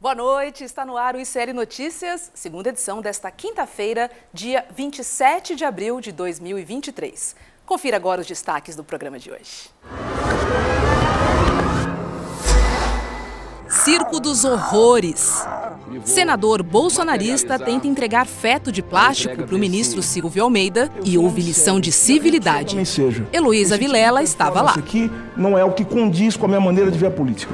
Boa noite, está no ar o ICL Notícias, segunda edição desta quinta-feira, dia 27 de abril de 2023. Confira agora os destaques do programa de hoje. Circo dos horrores. Senador bolsonarista tenta entregar feto de plástico para o ministro Silvio Almeida e houve lição de civilidade. Heloísa Vilela estava lá. Isso aqui não é o que condiz com a minha maneira de ver a política.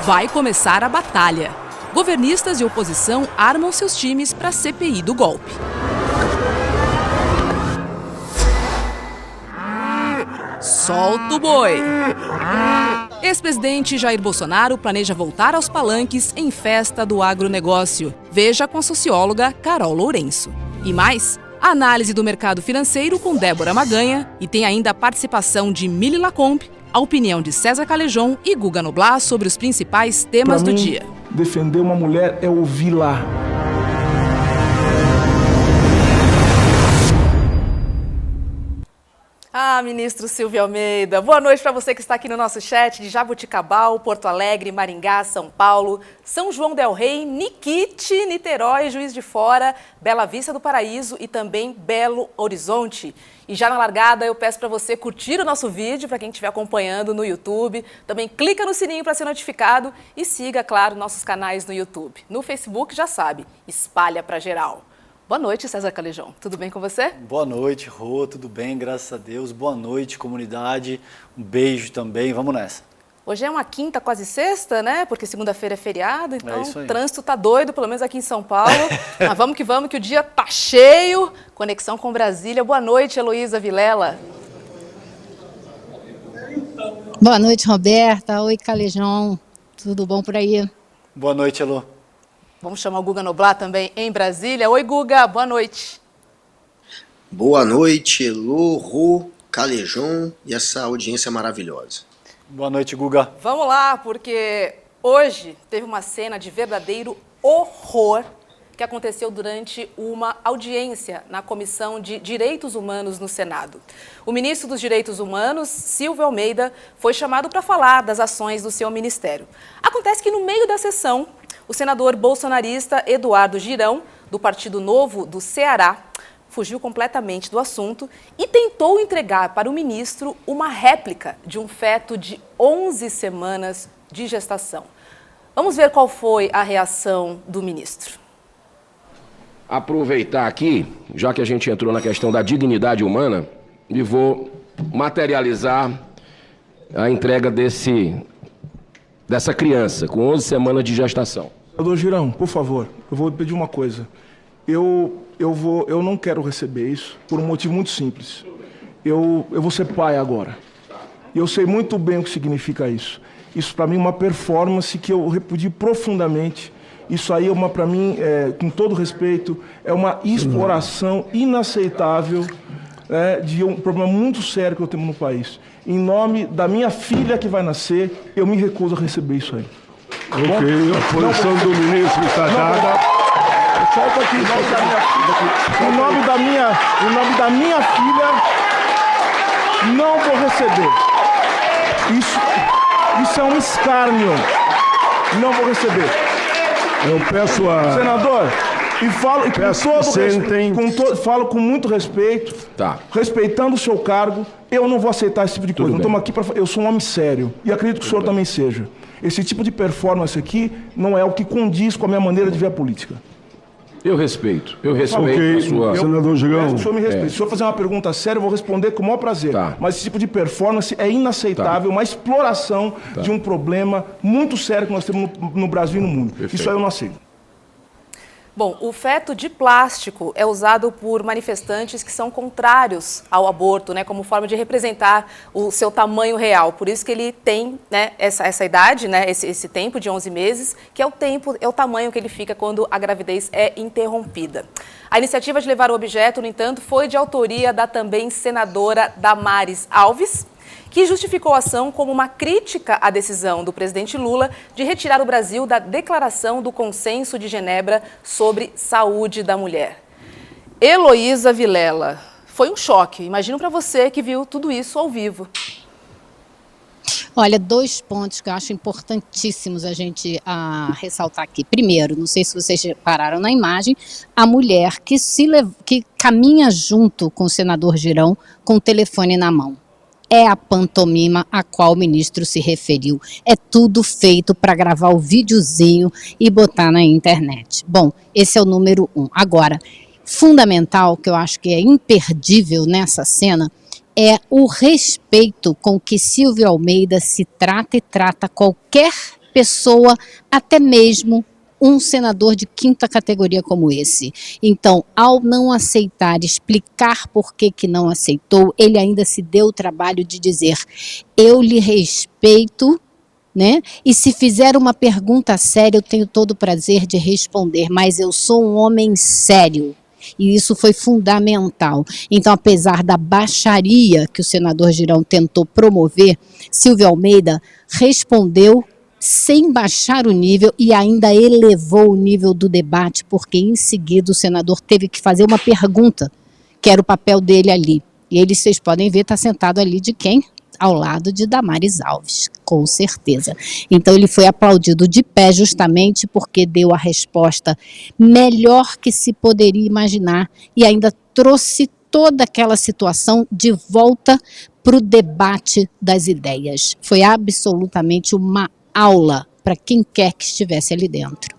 Vai começar a batalha. Governistas e oposição armam seus times para a CPI do golpe. Solta o boi! Ex-presidente Jair Bolsonaro planeja voltar aos palanques em festa do agronegócio. Veja com a socióloga Carol Lourenço. E mais, a análise do mercado financeiro com Débora Maganha e tem ainda a participação de Mili Lacombe, a opinião de César Calejon e Guga Noblar sobre os principais temas do dia. Defender uma mulher é ouvi-la. Ministro Silvio Almeida, boa noite para você que está aqui no nosso chat de Jaboticabal, Porto Alegre, Maringá, São Paulo, São João del Rei, Niquite, Niterói, Juiz de Fora, Bela Vista do Paraíso e também Belo Horizonte. E já na largada eu peço para você curtir o nosso vídeo, para quem estiver acompanhando no YouTube. Também clica no sininho para ser notificado e siga, claro, nossos canais no YouTube. No Facebook, já sabe, espalha para geral. Boa noite, César Calejon. Tudo bem com você? Boa noite, Rô. Tudo bem, graças a Deus. Boa noite, comunidade. Um beijo também. Vamos nessa. Hoje é uma quinta, quase sexta, né? Porque segunda-feira é feriado, então o trânsito tá doido, pelo menos aqui em São Paulo. Mas vamos, que o dia tá cheio. Conexão com Brasília. Boa noite, Heloísa Vilela. Boa noite, Roberta. Oi, Calejon. Tudo bom por aí? Boa noite, Elô. Vamos chamar o Guga Noblar também em Brasília. Oi, Guga, boa noite. Boa noite, Elô, Rô, Calejon e essa audiência maravilhosa. Boa noite, Guga. Vamos lá, porque hoje teve uma cena de verdadeiro horror que aconteceu durante uma audiência na Comissão de Direitos Humanos no Senado. O ministro dos Direitos Humanos, Silvio Almeida, foi chamado para falar das ações do seu ministério. Acontece que no meio da sessão, o senador bolsonarista Eduardo Girão, do Partido Novo do Ceará, fugiu completamente do assunto e tentou entregar para o ministro uma réplica de um feto de 11 semanas de gestação. Vamos ver qual foi a reação do ministro. Aproveitar aqui, já que a gente entrou na questão da dignidade humana, e vou materializar a entrega dessa criança com 11 semanas de gestação. Senador Girão, por favor, eu vou pedir uma coisa. Eu não quero receber isso por um motivo muito simples. Eu vou ser pai agora. E eu sei muito bem o que significa isso. Isso, para mim, é uma performance que eu repudio profundamente. Isso aí, para mim, com todo respeito, é uma exploração inaceitável de um problema muito sério que eu tenho no país. Em nome da minha filha que vai nascer, eu me recuso a receber isso aí. Ok, a posição do ministro está dada. Solta aqui, em nome da minha filha, não vou receber. Isso é um escárnio. Não vou receber. Eu peço a... Senador, falo com muito respeito, respeitando o seu cargo, eu não vou aceitar esse tipo de coisa. Não estamos aqui eu sou um homem sério e acredito que o senhor também seja. Esse tipo de performance aqui não é o que condiz com a minha maneira de ver a política. Eu respeito a sua... Senador Girão. O senhor me respeita. Se o senhor fazer uma pergunta séria, eu vou responder com o maior prazer. Mas esse tipo de performance é inaceitável, uma exploração de um problema muito sério que nós temos no Brasil e no mundo. Perfeito. Isso aí eu não aceito. Bom, o feto de plástico é usado por manifestantes que são contrários ao aborto, né, como forma de representar o seu tamanho real. Por isso que ele tem, né, essa idade, né, esse tempo de 11 meses, que é o tamanho que ele fica quando a gravidez é interrompida. A iniciativa de levar o objeto, no entanto, foi de autoria da também senadora Damares Alves, que justificou a ação como uma crítica à decisão do presidente Lula de retirar o Brasil da Declaração do Consenso de Genebra sobre Saúde da Mulher. Heloísa Vilela, foi um choque. Imagino para você que viu tudo isso ao vivo. Olha, 2 pontos que eu acho importantíssimos a gente ressaltar aqui. Primeiro, não sei se vocês repararam na imagem, a mulher que caminha junto com o senador Girão com o telefone na mão. É a pantomima a qual o ministro se referiu. É tudo feito para gravar o videozinho e botar na internet. Bom, esse é o número 1. Agora, fundamental, que eu acho que é imperdível nessa cena, é o respeito com que Silvio Almeida se trata e trata qualquer pessoa, até mesmo um senador de 5ª categoria como esse. Então, ao não aceitar, explicar por que não aceitou, ele ainda se deu o trabalho de dizer: eu lhe respeito, né? E se fizer uma pergunta séria, eu tenho todo o prazer de responder, mas eu sou um homem sério. E isso foi fundamental. Então, apesar da baixaria que o senador Girão tentou promover, Silvio Almeida respondeu sem baixar o nível e ainda elevou o nível do debate, porque em seguida o senador teve que fazer uma pergunta, que era o papel dele ali. E ele, vocês podem ver, está sentado ali de quem? Ao lado de Damares Alves, com certeza. Então ele foi aplaudido de pé justamente porque deu a resposta melhor que se poderia imaginar e ainda trouxe toda aquela situação de volta para o debate das ideias. Foi absolutamente uma aula para quem quer que estivesse ali dentro.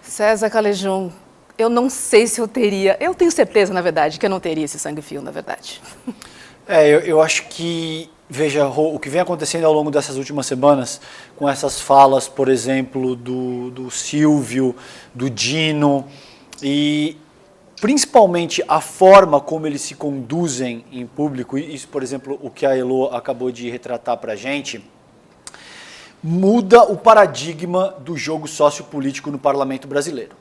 César Calejão, eu não sei se eu teria, eu tenho certeza, na verdade, que eu não teria esse sangue frio, na verdade. Eu acho que, veja, o que vem acontecendo ao longo dessas últimas semanas, com essas falas, por exemplo, do Silvio, do Dino, e principalmente a forma como eles se conduzem em público, isso, por exemplo, o que a Elo acabou de retratar para a gente, muda o paradigma do jogo sociopolítico no parlamento brasileiro.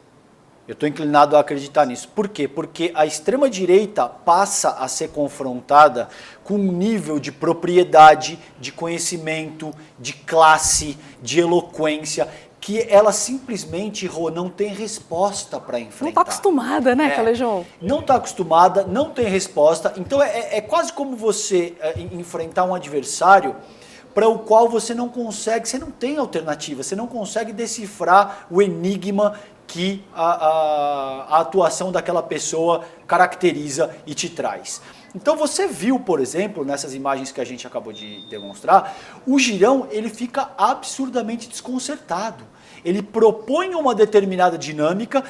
Eu estou inclinado a acreditar nisso. Por quê? Porque a extrema-direita passa a ser confrontada com um nível de propriedade, de conhecimento, de classe, de eloquência, que ela simplesmente, Rô, não tem resposta para enfrentar. Não está acostumada, né, Calejão? Não está acostumada, não tem resposta. Então é quase como você enfrentar um adversário para o qual você não consegue, você não tem alternativa, você não consegue decifrar o enigma que a atuação daquela pessoa caracteriza e te traz. Então você viu, por exemplo, nessas imagens que a gente acabou de demonstrar, o Girão ele fica absurdamente desconcertado. Ele propõe uma determinada dinâmica,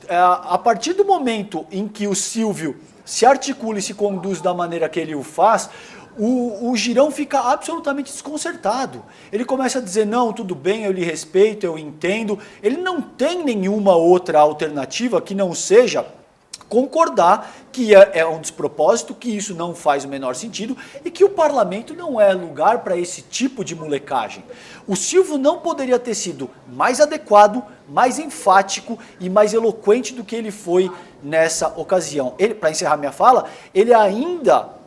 a partir do momento em que o Silvio se articula e se conduz da maneira que ele o faz, o Girão fica absolutamente desconcertado. Ele começa a dizer, não, tudo bem, eu lhe respeito, eu entendo. Ele não tem nenhuma outra alternativa que não seja concordar que é um despropósito, que isso não faz o menor sentido e que o parlamento não é lugar para esse tipo de molecagem. O Silvio não poderia ter sido mais adequado, mais enfático e mais eloquente do que ele foi nessa ocasião. Para encerrar minha fala, ele ainda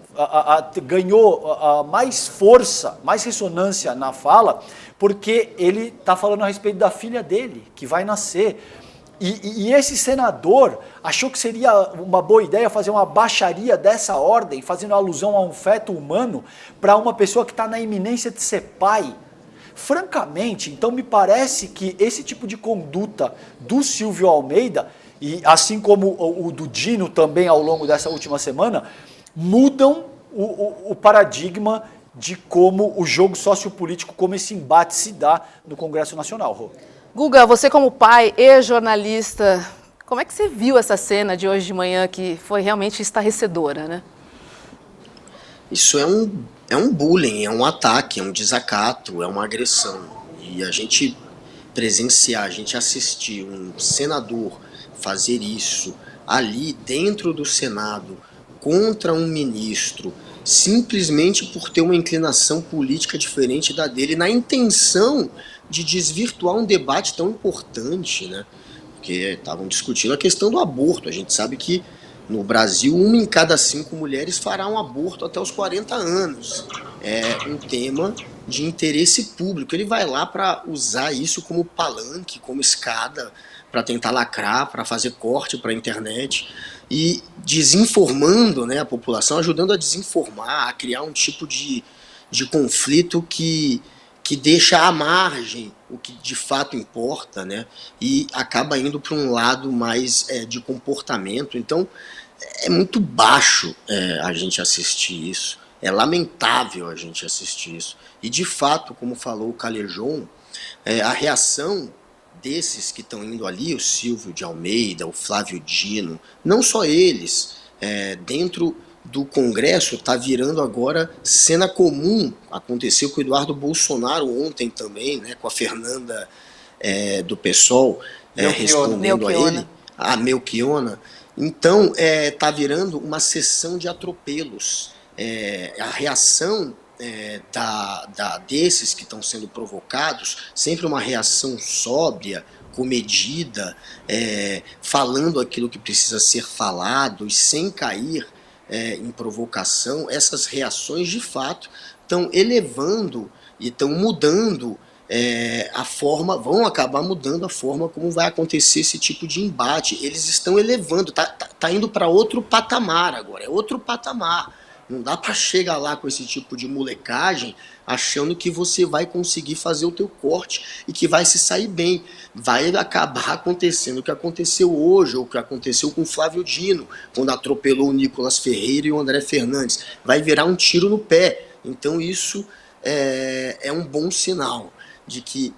ganhou mais força, mais ressonância na fala, porque ele está falando a respeito da filha dele, que vai nascer. E esse senador achou que seria uma boa ideia fazer uma baixaria dessa ordem, fazendo alusão a um feto humano, para uma pessoa que está na iminência de ser pai. Francamente, então me parece que esse tipo de conduta do Silvio Almeida, e assim como o do Dino também ao longo dessa última semana, mudam o paradigma de como o jogo sociopolítico, como esse embate se dá no Congresso Nacional, Rô. Guga, você como pai e jornalista, como é que você viu essa cena de hoje de manhã que foi realmente estarrecedora, né? Isso é um bullying, é um ataque, é um desacato, é uma agressão. E a gente presenciar, a gente assistir um senador fazer isso ali dentro do Senado, contra um ministro, simplesmente por ter uma inclinação política diferente da dele, na intenção de desvirtuar um debate tão importante, né? Porque estavam discutindo a questão do aborto. A gente sabe que no Brasil 1 em cada 5 mulheres fará um aborto até os 40 anos. É um tema de interesse público. Ele vai lá para usar isso como palanque, como escada, para tentar lacrar, para fazer corte para a internet e desinformando, né, a população, ajudando a desinformar, a criar um tipo de de conflito que deixa à margem o que de fato importa, né? E acaba indo para um lado mais de comportamento. Então, é muito baixo a gente assistir isso. É lamentável a gente assistir isso. E, de fato, como falou o Calejón, a reação desses que estão indo ali, o Silvio de Almeida, o Flávio Dino, não só eles, dentro do Congresso está virando agora cena comum. Aconteceu com o Eduardo Bolsonaro ontem também, né, com a Fernanda do PSOL respondendo a ele, a Melchiona. Então está virando uma sessão de atropelos. A reação desses que estão sendo provocados, sempre uma reação sóbria, comedida, falando aquilo que precisa ser falado e sem cair em provocação. Essas reações de fato estão elevando e estão mudando a forma, vão acabar mudando a forma como vai acontecer esse tipo de embate. Eles estão elevando, tá indo para outro patamar agora, é outro patamar. Não dá para chegar lá com esse tipo de molecagem achando que você vai conseguir fazer o teu corte e que vai se sair bem. Vai acabar acontecendo o que aconteceu hoje, ou o que aconteceu com o Flávio Dino, quando atropelou o Nicolas Ferreira e o André Fernandes. Vai virar um tiro no pé. Então isso é um bom sinal de que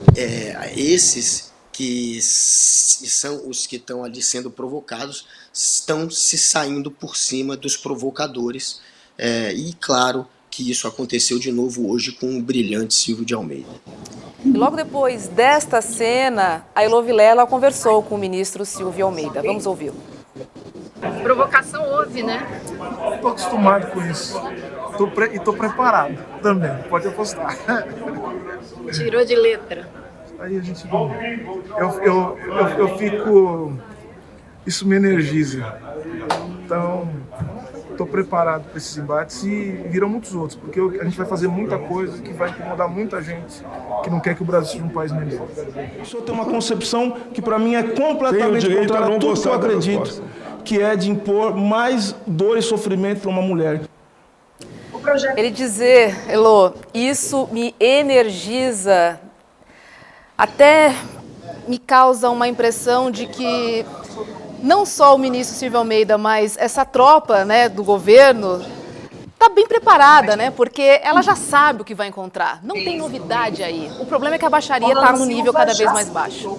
esses que são os que estão ali sendo provocados estão se saindo por cima dos provocadores. E claro que isso aconteceu de novo hoje com o brilhante Silvio de Almeida. E logo depois desta cena, a Elô Vilela conversou com o ministro Silvio Almeida. Vamos ouvi-lo. Provocação houve, né? Estou acostumado com isso. Estou preparado também, pode apostar. Tirou de letra. Aí a gente... Eu fico... Isso me energiza. Então... Estou preparado para esses embates e virão muitos outros, porque a gente vai fazer muita coisa que vai incomodar muita gente que não quer que o Brasil seja um país melhor. O senhor tem uma concepção que para mim é completamente contrária a tudo que eu acredito, que é de impor mais dor e sofrimento para uma mulher. Ele dizer, Elô, isso me energiza, até me causa uma impressão de que não só o ministro Silvio Almeida, mas essa tropa, né, do governo está bem preparada, né? Porque ela já sabe o que vai encontrar. Não tem novidade aí. O problema é que a baixaria está num nível cada vez mais baixo.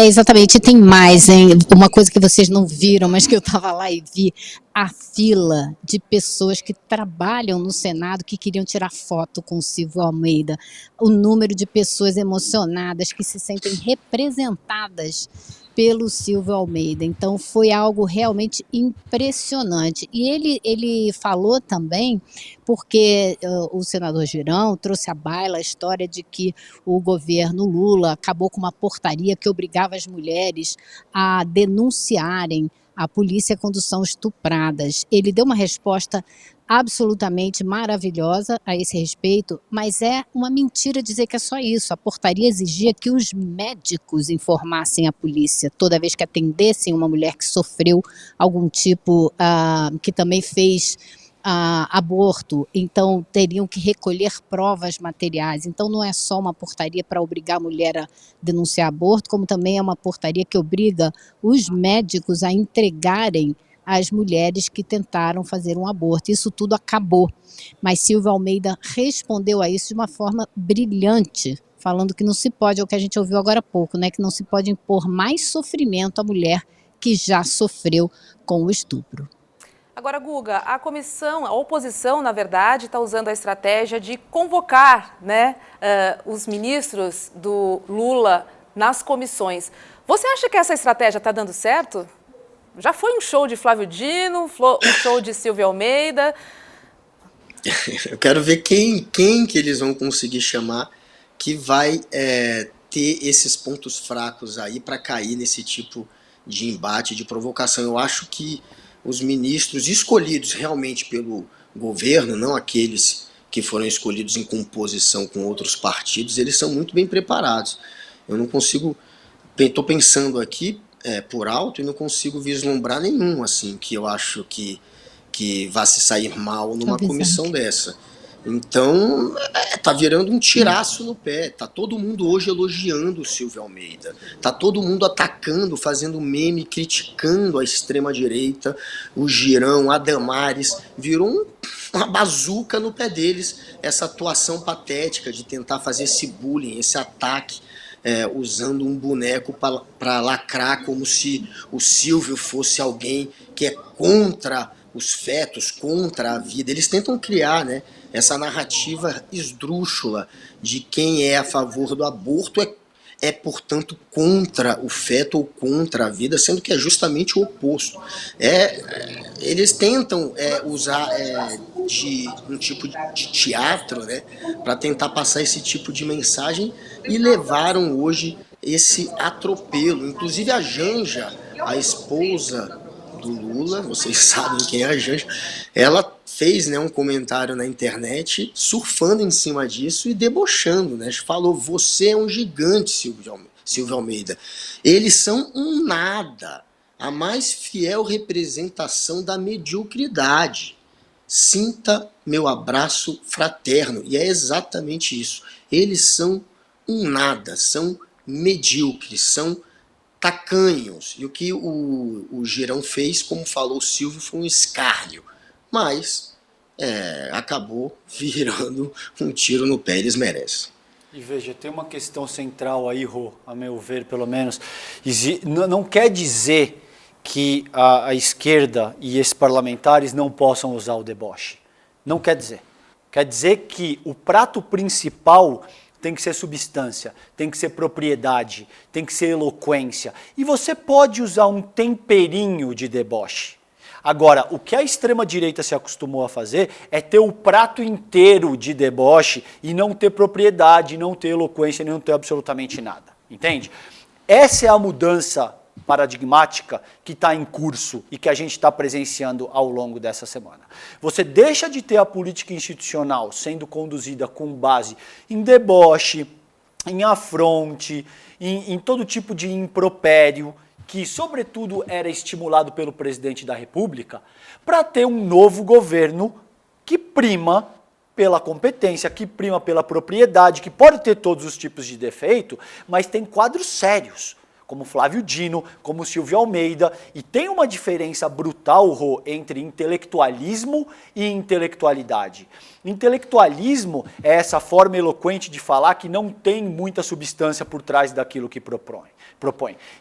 Exatamente, tem mais, hein? Uma coisa que vocês não viram, mas que eu estava lá e vi, a fila de pessoas que trabalham no Senado que queriam tirar foto com o Silvio Almeida, o número de pessoas emocionadas que se sentem representadas pelo Silvio Almeida. Então foi algo realmente impressionante. E ele falou também, porque o senador Girão trouxe à baila a história de que o governo Lula acabou com uma portaria que obrigava as mulheres a denunciarem a polícia quando são estupradas. Ele deu uma resposta absolutamente maravilhosa a esse respeito, mas é uma mentira dizer que é só isso. A portaria exigia que os médicos informassem a polícia toda vez que atendessem uma mulher que sofreu algum tipo, que também fez aborto, então teriam que recolher provas materiais. Então não é só uma portaria para obrigar a mulher a denunciar aborto, como também é uma portaria que obriga os médicos a entregarem as mulheres que tentaram fazer um aborto. Isso tudo acabou, mas Silvio Almeida respondeu a isso de uma forma brilhante, falando que não se pode, é o que a gente ouviu agora há pouco, né, que não se pode impor mais sofrimento à mulher que já sofreu com o estupro. Agora, Guga, a oposição, na verdade, está usando a estratégia de convocar, né, os ministros do Lula nas comissões. Você acha que essa estratégia está dando certo? Já foi um show de Flávio Dino, um show de Silvio Almeida. Eu quero ver quem que eles vão conseguir chamar que vai ter esses pontos fracos aí para cair nesse tipo de embate, de provocação. Eu acho que os ministros escolhidos realmente pelo governo, não aqueles que foram escolhidos em composição com outros partidos, eles são muito bem preparados. Eu não consigo, estou pensando aqui por alto e não consigo vislumbrar nenhum assim que eu acho que que vá se sair mal numa comissão dessa. Então, tá virando um tiraço no pé. Tá todo mundo hoje elogiando o Silvio Almeida. Tá todo mundo atacando, fazendo meme, criticando a extrema-direita, o Girão, a Damares. Virou uma bazuca no pé deles, essa atuação patética de tentar fazer esse bullying, esse ataque, usando um boneco para lacrar como se o Silvio fosse alguém que é contra os fetos, contra a vida. Eles tentam criar, né, essa narrativa esdrúxula de quem é a favor do aborto portanto, contra o feto ou contra a vida, sendo que é justamente o oposto. Eles tentam usar de um tipo de teatro, né, para tentar passar esse tipo de mensagem, e levaram hoje esse atropelo. Inclusive a Janja, a esposa do Lula, vocês sabem quem é a Janja, ela fez, né, um comentário na internet surfando em cima disso e debochando, né? Falou: você é um gigante, Silvio Almeida. Eles são um nada, a mais fiel representação da mediocridade. Sinta meu abraço fraterno. E é exatamente isso. Eles são um nada, são medíocres, são tacanhos. E o que o Girão fez, como falou o Silvio, foi um escárnio. Mas acabou virando um tiro no pé, eles merecem. E veja, tem uma questão central aí, Rô, a meu ver, pelo menos. Não quer dizer que a esquerda e esses parlamentares não possam usar o deboche. Não quer dizer. Quer dizer que o prato principal tem que ser substância, tem que ser propriedade, tem que ser eloquência. E você pode usar um temperinho de deboche. Agora, o que a extrema-direita se acostumou a fazer é ter o prato inteiro de deboche e não ter propriedade, não ter eloquência, não ter absolutamente nada. Entende? Essa é a mudança paradigmática que está em curso e que a gente está presenciando ao longo dessa semana. Você deixa de ter a política institucional sendo conduzida com base em deboche, em afronte, em todo tipo de impropério, que sobretudo era estimulado pelo presidente da República, para ter um novo governo que prima pela competência, que prima pela propriedade, que pode ter todos os tipos de defeito, mas tem quadros sérios, como Flávio Dino, como Silvio Almeida, e tem uma diferença brutal, Rô, entre intelectualismo e intelectualidade. Intelectualismo é essa forma eloquente de falar que não tem muita substância por trás daquilo que propõe.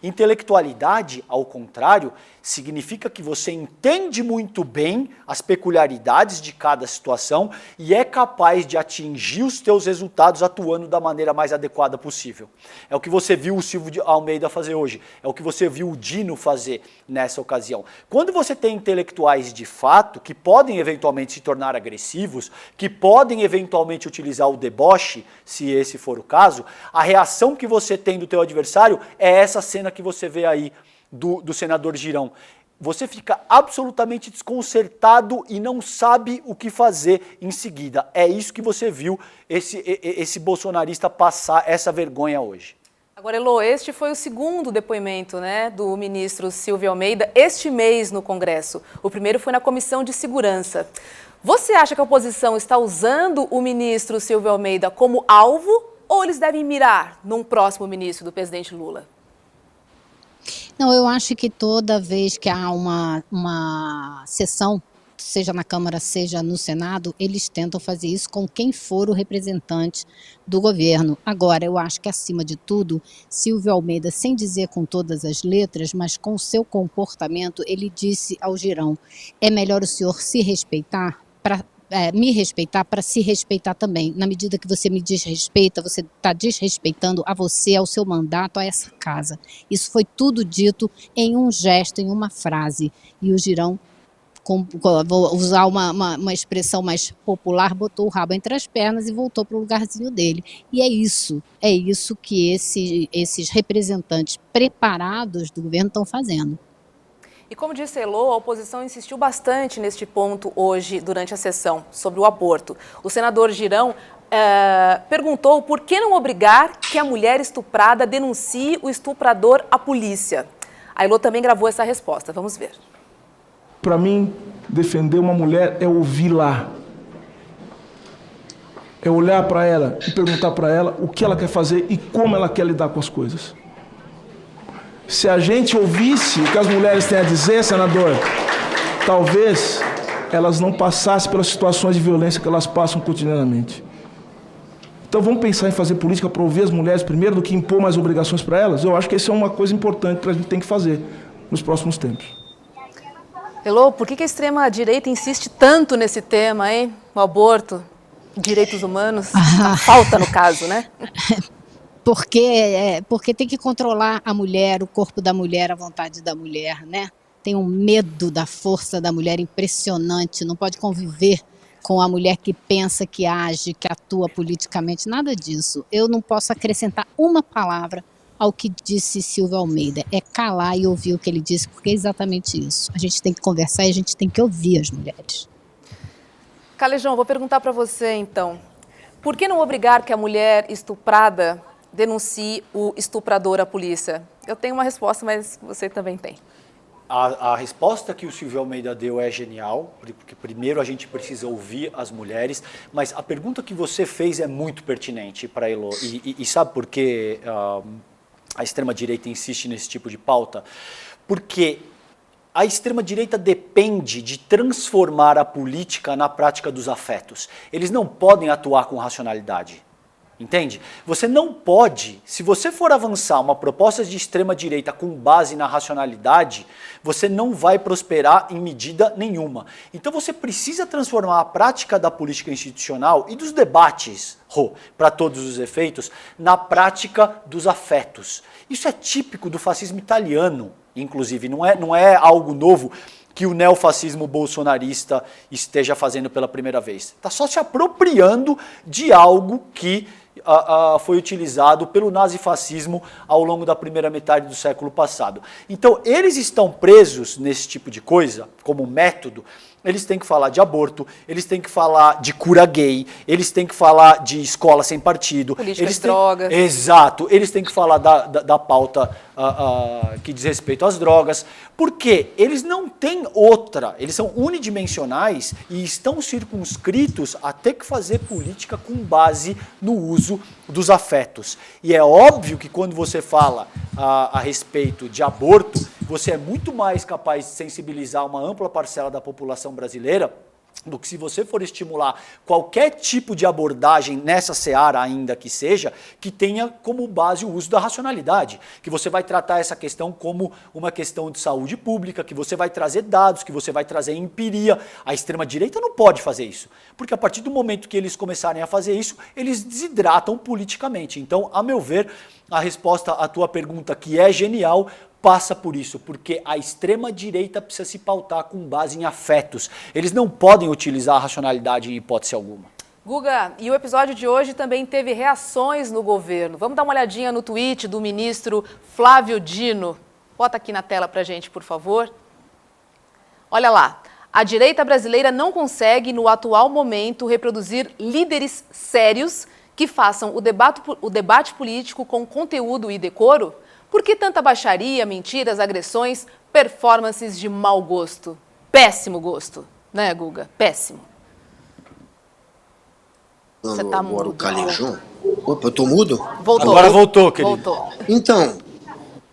Intelectualidade, ao contrário, significa que você entende muito bem as peculiaridades de cada situação e é capaz de atingir os teus resultados atuando da maneira mais adequada possível. É o que você viu o Silvio Almeida fazer hoje, é o que você viu o Dino fazer nessa ocasião. Quando você tem intelectuais de fato, que podem eventualmente se tornar agressivos, que podem eventualmente utilizar o deboche, se esse for o caso, a reação que você tem do teu adversário é essa cena que você vê aí do senador Girão. Você fica absolutamente desconcertado e não sabe o que fazer em seguida. É isso que você viu esse bolsonarista passar essa vergonha hoje. Agora, Elô, este foi o segundo depoimento, né, do ministro Silvio Almeida este mês no Congresso. O primeiro foi na Comissão de Segurança. Você acha que a oposição está usando o ministro Silvio Almeida como alvo ou eles devem mirar num próximo ministro do presidente Lula? Não, eu acho que toda vez que há uma sessão, seja na Câmara, seja no Senado, eles tentam fazer isso com quem for o representante do governo. Agora, eu acho que, acima de tudo, Silvio Almeida, sem dizer com todas as letras, mas com o seu comportamento, ele disse ao Girão: é melhor o senhor se respeitar para me respeitar para se respeitar também. Na medida que você me desrespeita, você está desrespeitando a você, ao seu mandato, a essa casa. Isso foi tudo dito em um gesto, em uma frase. E o Girão, vou usar uma expressão mais popular, botou o rabo entre as pernas e voltou para o lugarzinho dele. E é isso que esses representantes preparados do governo estão fazendo. E como disse Elô, a oposição insistiu bastante neste ponto hoje, durante a sessão, sobre o aborto. O senador Girão perguntou por que não obrigar que a mulher estuprada denuncie o estuprador à polícia. A Elô também gravou essa resposta, vamos ver. Para mim, defender uma mulher é ouvi-la. É olhar para ela e perguntar para ela o que ela quer fazer e como ela quer lidar com as coisas. Se a gente ouvisse o que as mulheres têm a dizer, senador, talvez elas não passassem pelas situações de violência que elas passam cotidianamente. Então vamos pensar em fazer política para ouvir as mulheres primeiro do que impor mais obrigações para elas? Eu acho que isso é uma coisa importante que a gente tem que fazer nos próximos tempos. Elô, por que a extrema-direita insiste tanto nesse tema, hein? O aborto, direitos humanos, a falta no caso, né? Porque tem que controlar a mulher, o corpo da mulher, a vontade da mulher, né? Tem um medo da força da mulher impressionante, não pode conviver com a mulher que pensa, que age, que atua politicamente, nada disso. Eu não posso acrescentar uma palavra ao que disse Silvio Almeida, é calar e ouvir o que ele disse, porque é exatamente isso. A gente tem que conversar e a gente tem que ouvir as mulheres. Calejão, vou perguntar para você então, por que não obrigar que a mulher estuprada denuncie o estuprador à polícia? Eu tenho uma resposta, mas você também tem. A resposta que o Silvio Almeida deu é genial, porque primeiro a gente precisa ouvir as mulheres, mas a pergunta que você fez é muito pertinente para a Elô. E sabe por que a extrema-direita insiste nesse tipo de pauta? Porque a extrema-direita depende de transformar a política na prática dos afetos. Eles não podem atuar com racionalidade. Entende? Você não pode, se você for avançar uma proposta de extrema-direita com base na racionalidade, você não vai prosperar em medida nenhuma. Então você precisa transformar a prática da política institucional e dos debates, para todos os efeitos, na prática dos afetos. Isso é típico do fascismo italiano, inclusive, não é algo novo que o neofascismo bolsonarista esteja fazendo pela primeira vez. Está só se apropriando de algo que foi utilizado pelo nazifascismo ao longo da primeira metade do século passado. Então, eles estão presos nesse tipo de coisa, como método. Eles têm que falar de aborto, eles têm que falar de cura gay, eles têm que falar de escola sem partido. Política de drogas. Exato, eles têm que falar da pauta que diz respeito às drogas, porque eles não têm outra, eles são unidimensionais e estão circunscritos a ter que fazer política com base no uso dos afetos. E é óbvio que quando você fala a respeito de aborto, você é muito mais capaz de sensibilizar uma ampla parcela da população brasileira do que se você for estimular qualquer tipo de abordagem nessa seara ainda que seja, que tenha como base o uso da racionalidade, que você vai tratar essa questão como uma questão de saúde pública, que você vai trazer dados, que você vai trazer empiria. A extrema-direita não pode fazer isso, porque a partir do momento que eles começarem a fazer isso, eles desidratam politicamente. Então, a meu ver, a resposta à tua pergunta, que é genial, passa por isso, porque a extrema-direita precisa se pautar com base em afetos. Eles não podem utilizar a racionalidade em hipótese alguma. Guga, e o episódio de hoje também teve reações no governo. Vamos dar uma olhadinha no tweet do ministro Flávio Dino. Bota aqui na tela pra gente, por favor. Olha lá. A direita brasileira não consegue, no atual momento, reproduzir líderes sérios que façam o debate político com conteúdo e decoro? Por que tanta baixaria, mentiras, agressões, performances de mau gosto? Péssimo gosto, né, Guga? Péssimo. Você tá mudo. Agora o Calejão. Opa, eu tô mudo? Voltou. Agora voltou, querido. Voltou. Então,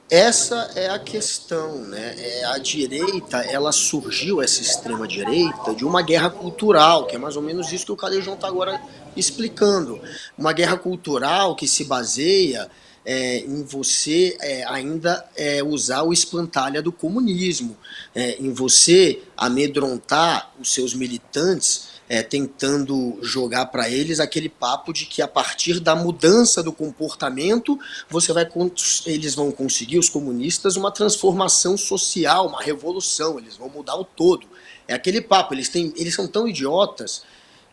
essa é a questão, né? A direita, ela surgiu, essa extrema-direita, de uma guerra cultural, que é mais ou menos isso que o Calejão está agora explicando. Uma guerra cultural que se baseia em você ainda usar o espantalho do comunismo, em você amedrontar os seus militantes, tentando jogar para eles aquele papo de que a partir da mudança do comportamento eles vão conseguir, os comunistas, uma transformação social, uma revolução, eles vão mudar o todo. É aquele papo, eles são tão idiotas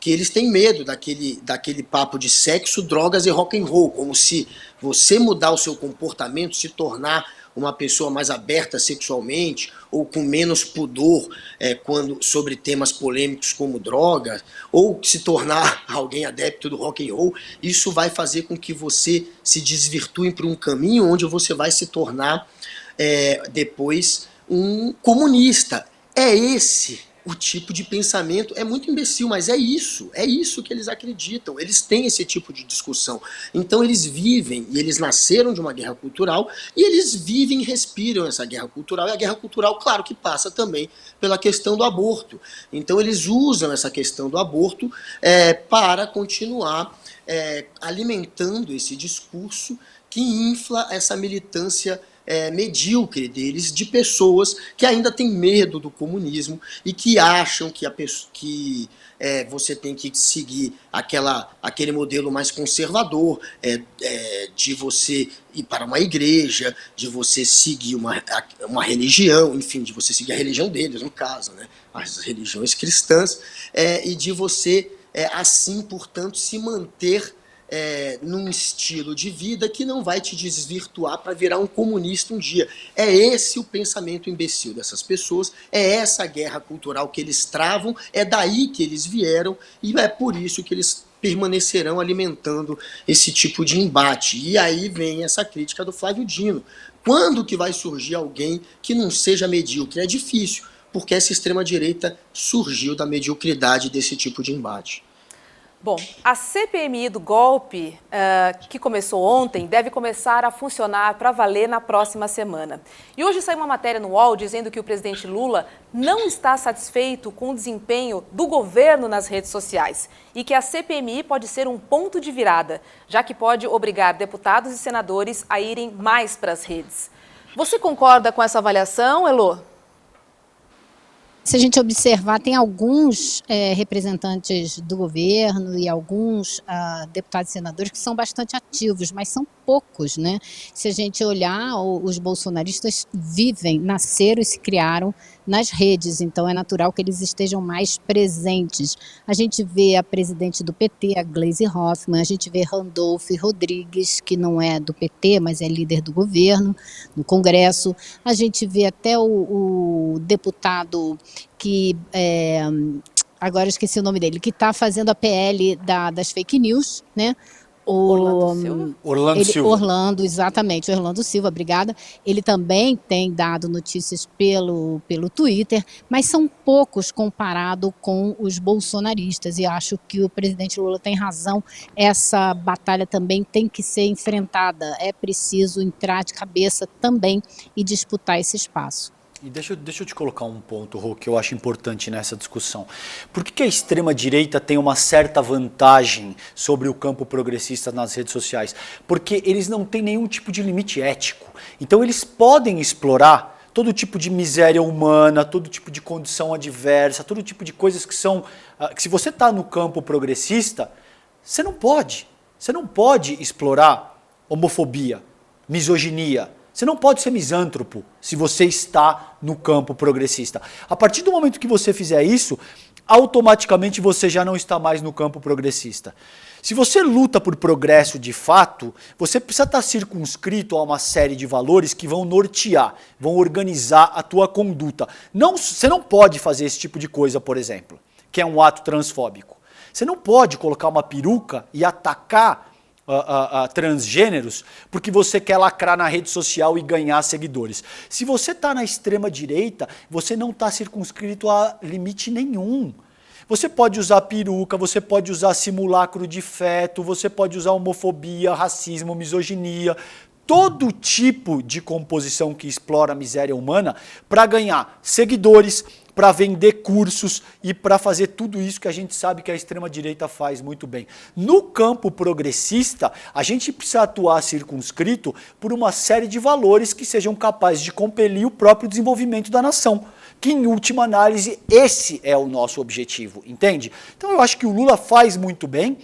que eles têm medo daquele papo de sexo, drogas e rock and roll, como se você mudar o seu comportamento, se tornar uma pessoa mais aberta sexualmente ou com menos pudor sobre temas polêmicos como drogas, ou se tornar alguém adepto do rock and roll, isso vai fazer com que você se desvirtue para um caminho onde você vai se tornar depois um comunista. É esse o tipo de pensamento, é muito imbecil, mas é isso que eles acreditam, eles têm esse tipo de discussão. Então eles vivem, e eles nasceram de uma guerra cultural, e eles vivem e respiram essa guerra cultural, e a guerra cultural, claro, que passa também pela questão do aborto. Então eles usam essa questão do aborto para continuar alimentando esse discurso que infla essa militância medíocre deles, de pessoas que ainda têm medo do comunismo e que acham que você tem que seguir aquele modelo mais conservador, de você ir para uma igreja, de você seguir uma religião, enfim, de você seguir a religião deles, no caso, né, as religiões cristãs, e de você, assim, portanto, se manter num estilo de vida que não vai te desvirtuar para virar um comunista um dia. É esse o pensamento imbecil dessas pessoas, é essa guerra cultural que eles travam, é daí que eles vieram e é por isso que eles permanecerão alimentando esse tipo de embate. E aí vem essa crítica do Flávio Dino. Quando que vai surgir alguém que não seja medíocre? É difícil, porque essa extrema-direita surgiu da mediocridade desse tipo de embate. Bom, a CPMI do golpe, que começou ontem, deve começar a funcionar para valer na próxima semana. E hoje saiu uma matéria no UOL dizendo que o presidente Lula não está satisfeito com o desempenho do governo nas redes sociais e que a CPMI pode ser um ponto de virada, já que pode obrigar deputados e senadores a irem mais para as redes. Você concorda com essa avaliação, Elô? Se a gente observar, tem alguns representantes do governo e alguns deputados e senadores que são bastante ativos, mas são poucos, né? Se a gente olhar, os bolsonaristas vivem, nasceram e se criaram nas redes, então é natural que eles estejam mais presentes. A gente vê a presidente do PT, a Gleisi Hoffmann, a gente vê Randolph Rodrigues, que não é do PT, mas é líder do governo, no Congresso. A gente vê até o deputado que, agora eu esqueci o nome dele, que está fazendo a PL das fake news, né? Orlando Silva. Orlando, exatamente, Orlando Silva, obrigada. Ele também tem dado notícias pelo Twitter, mas são poucos comparado com os bolsonaristas, e acho que o presidente Lula tem razão, essa batalha também tem que ser enfrentada, é preciso entrar de cabeça também e disputar esse espaço. E deixa eu te colocar um ponto, Rô, que eu acho importante nessa discussão. Por que a extrema-direita tem uma certa vantagem sobre o campo progressista nas redes sociais? Porque eles não têm nenhum tipo de limite ético. Então eles podem explorar todo tipo de miséria humana, todo tipo de condição adversa, todo tipo de coisas que são... que se você está no campo progressista, você não pode explorar homofobia, misoginia. Você não pode ser misântropo se você está no campo progressista. A partir do momento que você fizer isso, automaticamente você já não está mais no campo progressista. Se você luta por progresso de fato, você precisa estar circunscrito a uma série de valores que vão nortear, vão organizar a tua conduta. Você não pode fazer esse tipo de coisa, por exemplo, que é um ato transfóbico. Você não pode colocar uma peruca e atacar transgêneros porque você quer lacrar na rede social e ganhar seguidores. Se você está na extrema direita, você não está circunscrito a limite nenhum. Você pode usar peruca, você pode usar simulacro de feto, você pode usar homofobia, racismo, misoginia, todo tipo de composição que explora a miséria humana para ganhar seguidores, para vender cursos e para fazer tudo isso que a gente sabe que a extrema-direita faz muito bem. No campo progressista, a gente precisa atuar circunscrito por uma série de valores que sejam capazes de compelir o próprio desenvolvimento da nação. Que, em última análise, esse é o nosso objetivo, entende? Então eu acho que o Lula faz muito bem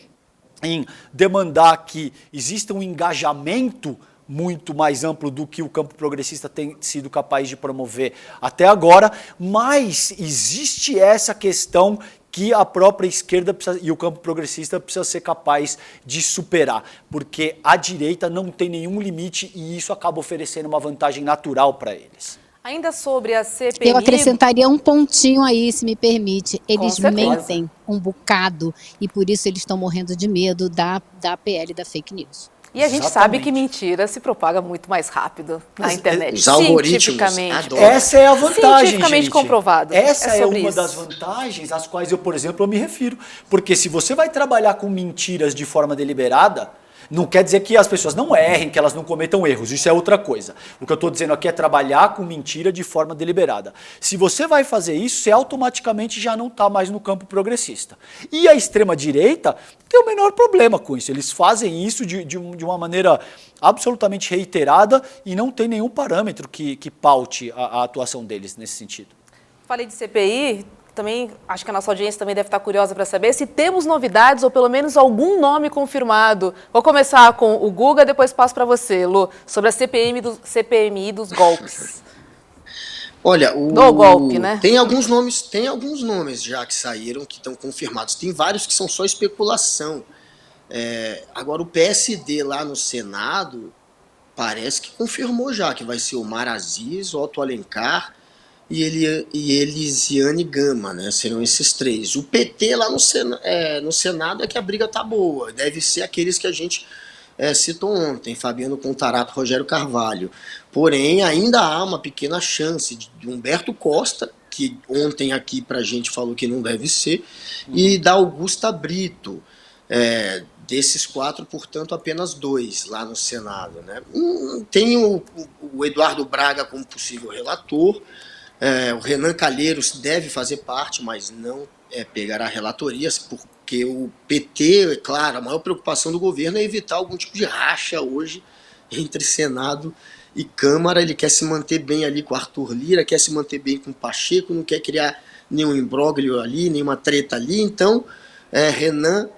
em demandar que exista um engajamento muito mais amplo do que o campo progressista tem sido capaz de promover até agora, mas existe essa questão que a própria esquerda e o campo progressista precisa ser capaz de superar, porque a direita não tem nenhum limite e isso acaba oferecendo uma vantagem natural para eles. Ainda sobre a CPMI... Eu acrescentaria um pontinho aí, se me permite. Eles mentem um bocado e por isso eles estão morrendo de medo da PL da fake news. E a gente sabe que mentira se propaga muito mais rápido na internet. Os algoritmos Cientificamente. adoram. Essa é a vantagem, Cientificamente gente. comprovado. Essa é uma isso. das vantagens às quais eu, por exemplo, eu me refiro. Porque se você vai trabalhar com mentiras de forma deliberada, não quer dizer que as pessoas não errem, que elas não cometam erros. Isso é outra coisa. O que eu estou dizendo aqui é trabalhar com mentira de forma deliberada. Se você vai fazer isso, você automaticamente já não está mais no campo progressista. E a extrema-direita tem o menor problema com isso. Eles fazem isso de uma maneira absolutamente reiterada e não tem nenhum parâmetro que paute a atuação deles nesse sentido. Falei de CPI, também acho que a nossa audiência também deve estar curiosa para saber se temos novidades ou pelo menos algum nome confirmado. Vou começar com o Guga, depois passo para você, Lu, sobre a CPMI dos golpes. Olha, Do golpe, né? Tem alguns nomes já que saíram, que estão confirmados. Tem vários que são só especulação. Agora, o PSD lá no Senado parece que confirmou já que vai ser o Omar Aziz, Otto Alencar e Elisiane Gama, né? Serão esses três. O PT lá no Senado é que a briga tá boa. Deve ser aqueles que a gente citou ontem, Fabiano Contarato, Rogério Carvalho. Porém, ainda há uma pequena chance de Humberto Costa, que ontem aqui pra gente falou que não deve ser, e da Augusta Brito. Desses 4, portanto, apenas 2 lá no Senado, né? Tem o Eduardo Braga como possível relator. O Renan Calheiros deve fazer parte, mas não pegará relatorias, porque o PT, é claro, a maior preocupação do governo é evitar algum tipo de racha hoje entre Senado e Câmara. Ele quer se manter bem ali com o Arthur Lira, quer se manter bem com o Pacheco, não quer criar nenhum imbróglio ali, nenhuma treta ali. Então, Renan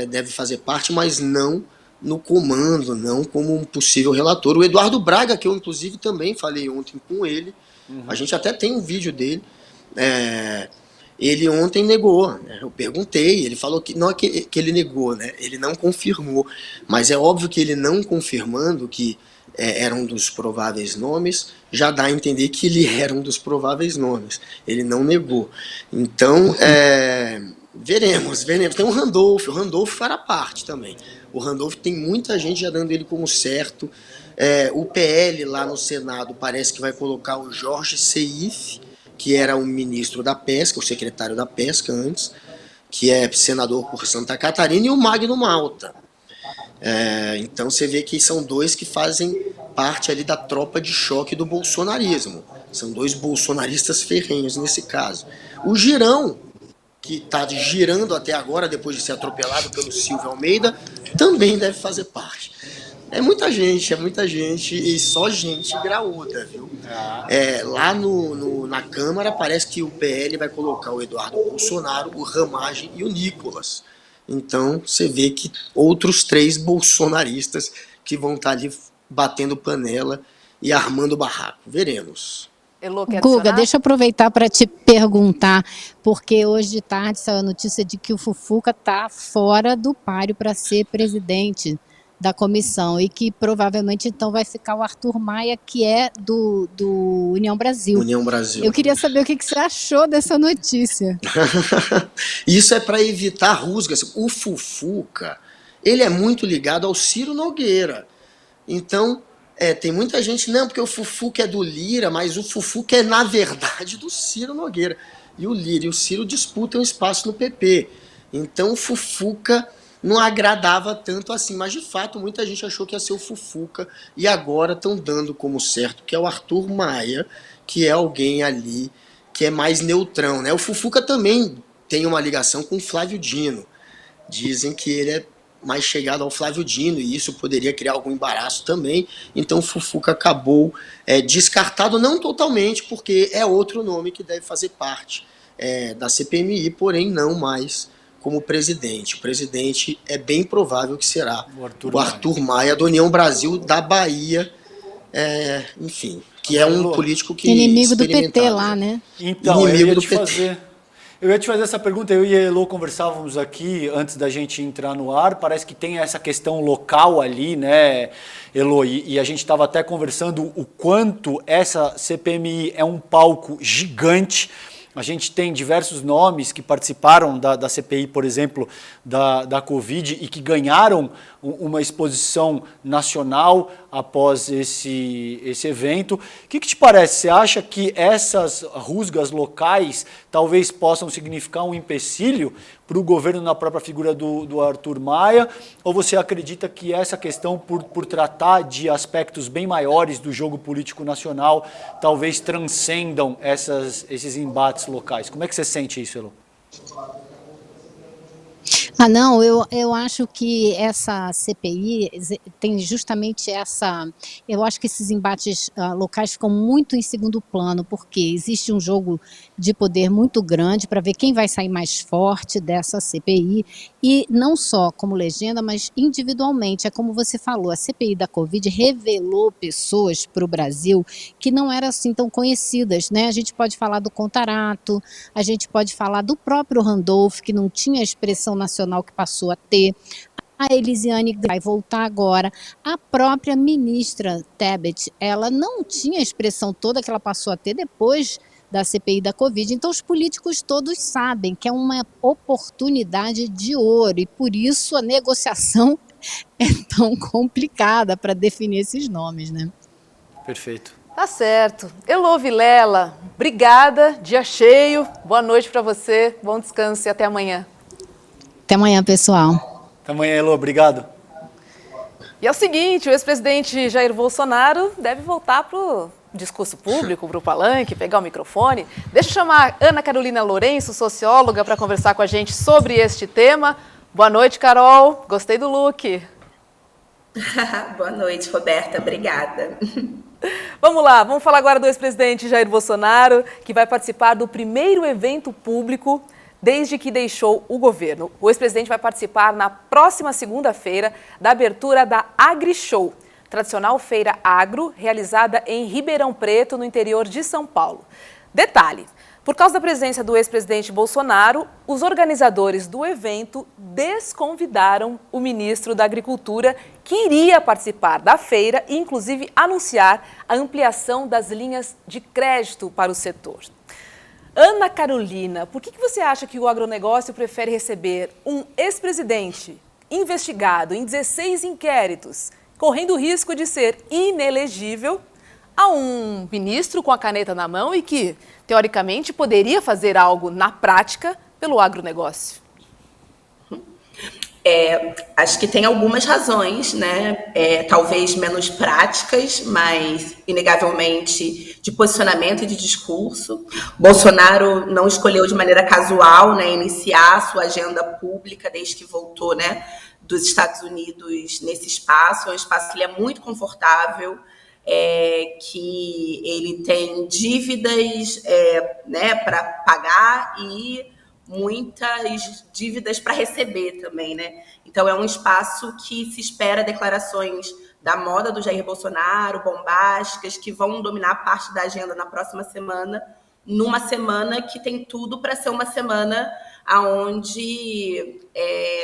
deve fazer parte, mas não no comando, não como um possível relator. O Eduardo Braga, que eu inclusive também falei ontem com ele, a gente até tem um vídeo dele, ele ontem negou, né? Eu perguntei, ele falou que não é que ele negou, né? Ele não confirmou, mas é óbvio que ele não confirmando que era um dos prováveis nomes, já dá a entender que ele era um dos prováveis nomes, ele não negou. Então, veremos. Tem o Randolph fará parte também. O Randolph tem muita gente já dando ele como certo. O PL lá no Senado parece que vai colocar o Jorge Seif, que era o ministro da Pesca, o secretário da Pesca antes, que é senador por Santa Catarina, e o Magno Malta. Então você vê que são 2 que fazem parte ali da tropa de choque do bolsonarismo. São 2 bolsonaristas ferrenhos nesse caso. O Girão, que está girando até agora, depois de ser atropelado pelo Silvio Almeida, também deve fazer parte. É muita gente e só gente graúda, viu? Lá na Câmara parece que o PL vai colocar o Eduardo Bolsonaro, o Ramagem e o Nicolas. Então você vê que outros 3 bolsonaristas que vão estar ali batendo panela e armando barraco. Veremos. Elô, quer Guga, adicionar? deixa eu aproveitar para te perguntar, porque hoje de tarde saiu a notícia de que o Fufuca está fora do páreo para ser presidente da comissão e que provavelmente então vai ficar o Arthur Maia, que é do União Brasil. União Brasil. Eu queria saber o que você achou dessa notícia. Isso é para evitar rusgas. O Fufuca, ele é muito ligado ao Ciro Nogueira. Então, tem muita gente, não, porque o Fufuca é do Lira, mas o Fufuca é, na verdade, do Ciro Nogueira. E o Lira e o Ciro disputam espaço no PP. Então, o Fufuca não agradava tanto assim, mas de fato muita gente achou que ia ser o Fufuca e agora estão dando como certo que é o Arthur Maia, que é alguém ali que é mais neutrão, né? O Fufuca também tem uma ligação com o Flávio Dino. Dizem que ele é mais chegado ao Flávio Dino e isso poderia criar algum embaraço também. Então o Fufuca acabou descartado, não totalmente, porque é outro nome que deve fazer parte da CPMI, porém não mais como presidente. O presidente é bem provável que será o Arthur Maia, da União Brasil, da Bahia, enfim, que é um político que inimigo do PT lá, né? Então, inimigo do PT. Eu ia te fazer essa pergunta, eu e a Elô conversávamos aqui antes da gente entrar no ar, parece que tem essa questão local ali, né, Elô, e a gente estava até conversando o quanto essa CPMI é um palco gigante. A gente tem diversos nomes que participaram da CPI, por exemplo, da Covid e que ganharam uma exposição nacional após esse evento. O que te parece? Você acha que essas rusgas locais talvez possam significar um empecilho para o governo na própria figura do Arthur Maia? Ou você acredita que essa questão, por tratar de aspectos bem maiores do jogo político nacional, talvez transcendam esses embates locais? Como é que você sente isso, Elô? Não, eu acho que essa CPI tem justamente essa... Eu acho que esses embates locais ficam muito em segundo plano, porque existe um jogo de poder muito grande para ver quem vai sair mais forte dessa CPI, e não só como legenda, mas individualmente. É como você falou, a CPI da Covid revelou pessoas para o Brasil que não eram assim tão conhecidas, né? A gente pode falar do Contarato, a gente pode falar do próprio Randolph, que não tinha a expressão nacional que passou a ter, a Elisiane vai voltar agora, a própria ministra Tebet, ela não tinha a expressão toda que ela passou a ter depois da CPI da Covid. Então os políticos todos sabem que é uma oportunidade de ouro e por isso a negociação é tão complicada para definir esses nomes, né? Perfeito. Tá certo. Elô Vilela, obrigada, dia cheio, boa noite para você, bom descanso e até amanhã. Até amanhã, pessoal. Até amanhã, Elô. Obrigado. E é o seguinte, o ex-presidente Jair Bolsonaro deve voltar para o discurso público, para o palanque, pegar o microfone. Deixa eu chamar Ana Carolina Lourenço, socióloga, para conversar com a gente sobre este tema. Boa noite, Carol. Gostei do look. Boa noite, Roberta. Obrigada. Vamos lá, vamos falar agora do ex-presidente Jair Bolsonaro, que vai participar do primeiro evento público desde que deixou o governo. O ex-presidente vai participar na próxima segunda-feira da abertura da AgriShow, tradicional feira agro, realizada em Ribeirão Preto, no interior de São Paulo. Detalhe, por causa da presença do ex-presidente Bolsonaro, os organizadores do evento desconvidaram o ministro da Agricultura, que iria participar da feira e, inclusive, anunciar a ampliação das linhas de crédito para o setor. Ana Carolina, por que você acha que o agronegócio prefere receber um ex-presidente investigado em 16 inquéritos, correndo o risco de ser inelegível, a um ministro com a caneta na mão e que, teoricamente, poderia fazer algo na prática pelo agronegócio? Acho que tem algumas razões, né? Talvez menos práticas, mas inegavelmente de posicionamento e de discurso. Bolsonaro não escolheu de maneira casual, né, iniciar a sua agenda pública desde que voltou, né, dos Estados Unidos nesse espaço. É um espaço que ele é muito confortável, que ele tem dívidas né, para pagar e muitas dívidas para receber também, né? Então é um espaço que se espera declarações da moda do Jair Bolsonaro, bombásticas, que vão dominar parte da agenda na próxima semana, numa semana que tem tudo para ser uma semana aonde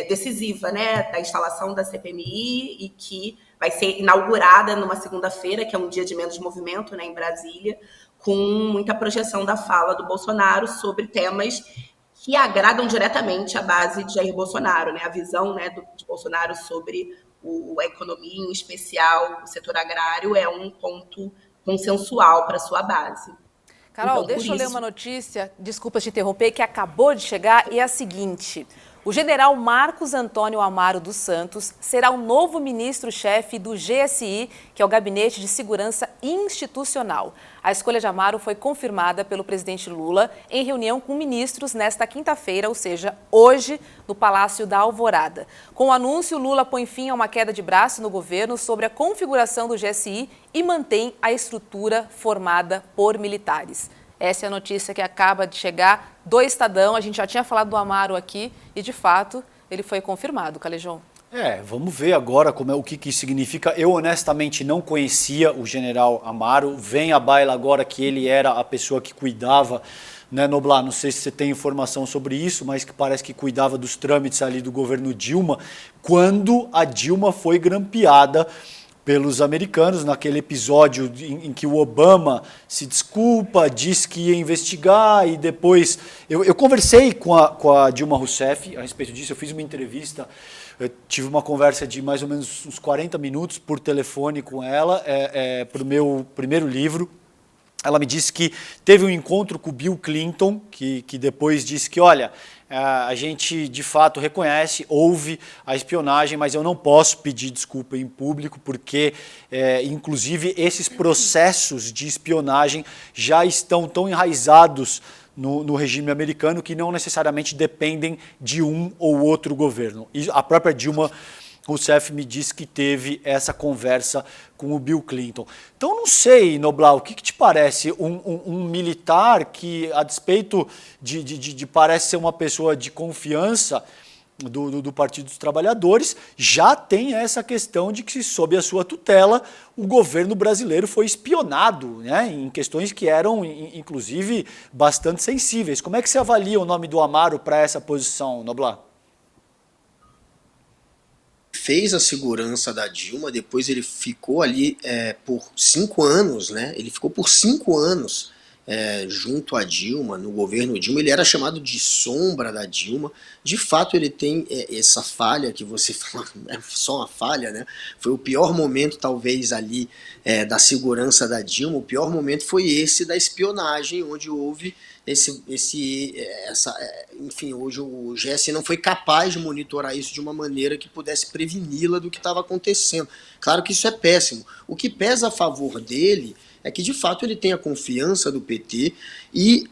decisiva, né, da instalação da CPMI e que vai ser inaugurada numa segunda-feira, que é um dia de menos movimento, né, em Brasília, com muita projeção da fala do Bolsonaro sobre temas que agradam diretamente a base de Jair Bolsonaro, né? A visão, né, de Bolsonaro sobre a economia, em especial o setor agrário, é um ponto consensual para a sua base. Carol, então, deixa eu ler uma notícia, desculpa te interromper, que acabou de chegar e é a seguinte: o general Marcos Antônio Amaro dos Santos será o novo ministro-chefe do GSI, que é o Gabinete de Segurança Institucional. A escolha de Amaro foi confirmada pelo presidente Lula em reunião com ministros nesta quinta-feira, ou seja, hoje, no Palácio da Alvorada. Com o anúncio, Lula põe fim a uma queda de braço no governo sobre a configuração do GSI e mantém a estrutura formada por militares. Essa é a notícia que acaba de chegar do Estadão. A gente já tinha falado do Amaro aqui e, de fato, ele foi confirmado, Calejão. Vamos ver agora o que isso significa. Eu, honestamente, não conhecia o general Amaro. Vem à baila agora que ele era a pessoa que cuidava, né, Noblar? Não sei se você tem informação sobre isso, mas que parece que cuidava dos trâmites ali do governo Dilma, quando a Dilma foi grampeada pelos americanos, naquele episódio em que o Obama se desculpa, diz que ia investigar e depois... Eu conversei com a Dilma Rousseff a respeito disso, eu fiz uma entrevista, eu tive uma conversa de mais ou menos uns 40 minutos por telefone com ela, para o meu primeiro livro. Ela me disse que teve um encontro com o Bill Clinton, que depois disse que, olha, a gente de fato reconhece, houve a espionagem, mas eu não posso pedir desculpa em público, porque inclusive esses processos de espionagem já estão tão enraizados no regime americano que não necessariamente dependem de um ou outro governo. E a própria Dilma Rousseff me disse que teve essa conversa com o Bill Clinton. Então, não sei, Noblar, o que te parece? Um militar que, a despeito de parece ser uma pessoa de confiança do Partido dos Trabalhadores, já tem essa questão de que, sob a sua tutela, o governo brasileiro foi espionado, né, em questões que eram, inclusive, bastante sensíveis. Como é que você avalia o nome do Amaro para essa posição, Noblar? Fez a segurança da Dilma, depois ele ficou ali por 5 anos, né? Ele ficou por 5 anos junto à Dilma, no governo Dilma. Ele era chamado de sombra da Dilma. De fato, ele tem essa falha que você fala, é só uma falha, né? Foi o pior momento, talvez, ali da segurança da Dilma. O pior momento foi esse da espionagem, onde houve enfim, hoje o GSI não foi capaz de monitorar isso de uma maneira que pudesse preveni-la do que estava acontecendo. Claro que isso é péssimo. O que pesa a favor dele é que, de fato, ele tem a confiança do PT e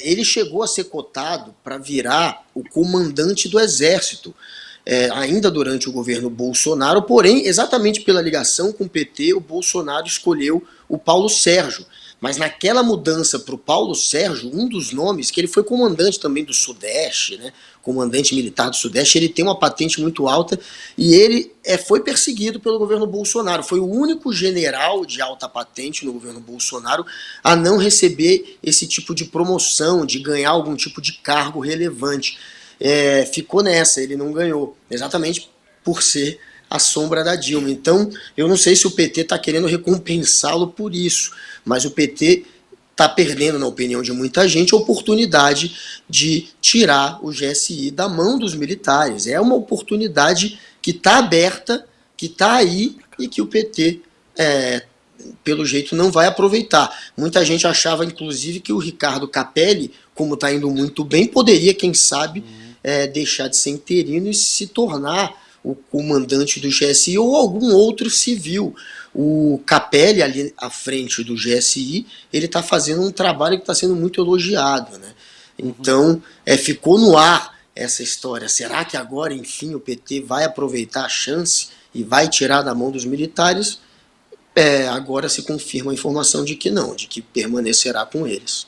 ele chegou a ser cotado para virar o comandante do Exército, ainda durante o governo Bolsonaro, porém, exatamente pela ligação com o PT, o Bolsonaro escolheu o Paulo Sérgio. Mas naquela mudança para o Paulo Sérgio, um dos nomes, que ele foi comandante também do Sudeste, né, comandante militar do Sudeste, ele tem uma patente muito alta e ele foi perseguido pelo governo Bolsonaro. Foi o único general de alta patente no governo Bolsonaro a não receber esse tipo de promoção, de ganhar algum tipo de cargo relevante. Ficou nessa, ele não ganhou, exatamente por ser a sombra da Dilma. Então, eu não sei se o PT está querendo recompensá-lo por isso, mas o PT está perdendo, na opinião de muita gente, a oportunidade de tirar o GSI da mão dos militares. É uma oportunidade que está aberta, que está aí e que o PT, pelo jeito, não vai aproveitar. Muita gente achava, inclusive, que o Ricardo Capelli, como está indo muito bem, poderia, quem sabe, deixar de ser interino e se tornar o comandante do GSI ou algum outro civil. O Capelli, ali à frente do GSI, ele está fazendo um trabalho que está sendo muito elogiado, né? Então, ficou no ar essa história. Será que agora, enfim, o PT vai aproveitar a chance e vai tirar da mão dos militares? Agora se confirma a informação de que não, de que permanecerá com eles.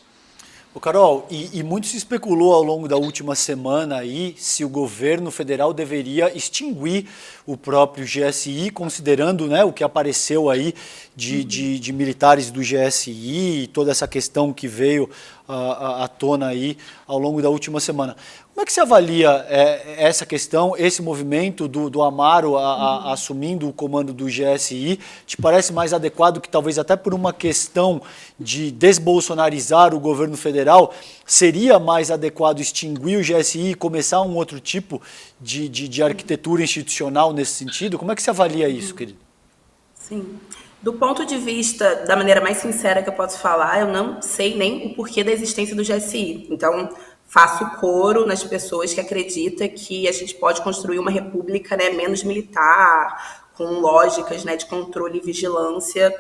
Ô Carol, e muito se especulou ao longo da última semana aí se o governo federal deveria extinguir o próprio GSI, considerando, né, o que apareceu aí de militares do GSI e toda essa questão que veio à tona aí ao longo da última semana. Como é que você avalia essa questão, esse movimento do Amaro assumindo o comando do GSI? Te parece mais adequado que talvez até por uma questão de desbolsonarizar o governo federal, seria mais adequado extinguir o GSI e começar um outro tipo de arquitetura institucional nesse sentido? Como é que você avalia isso, querido? Sim. Do ponto de vista, da maneira mais sincera que eu posso falar, eu não sei nem o porquê da existência do GSI. Então, faço coro nas pessoas que acreditam que a gente pode construir uma república, né, menos militar, com lógicas, né, de controle e vigilância,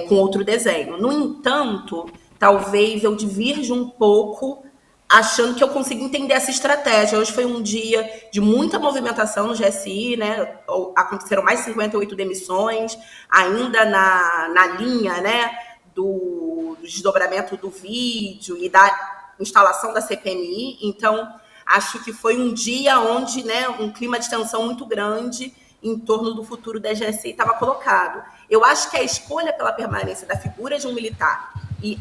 com outro desenho. No entanto, talvez eu divirja um pouco achando que eu consigo entender essa estratégia. Hoje foi um dia de muita movimentação no GSI, né? Aconteceram mais de 58 demissões, ainda na linha, né, do desdobramento do vídeo e da instalação da CPMI. Então, acho que foi um dia onde, né, um clima de tensão muito grande em torno do futuro da GSI estava colocado. Eu acho que a escolha pela permanência da figura de um militar e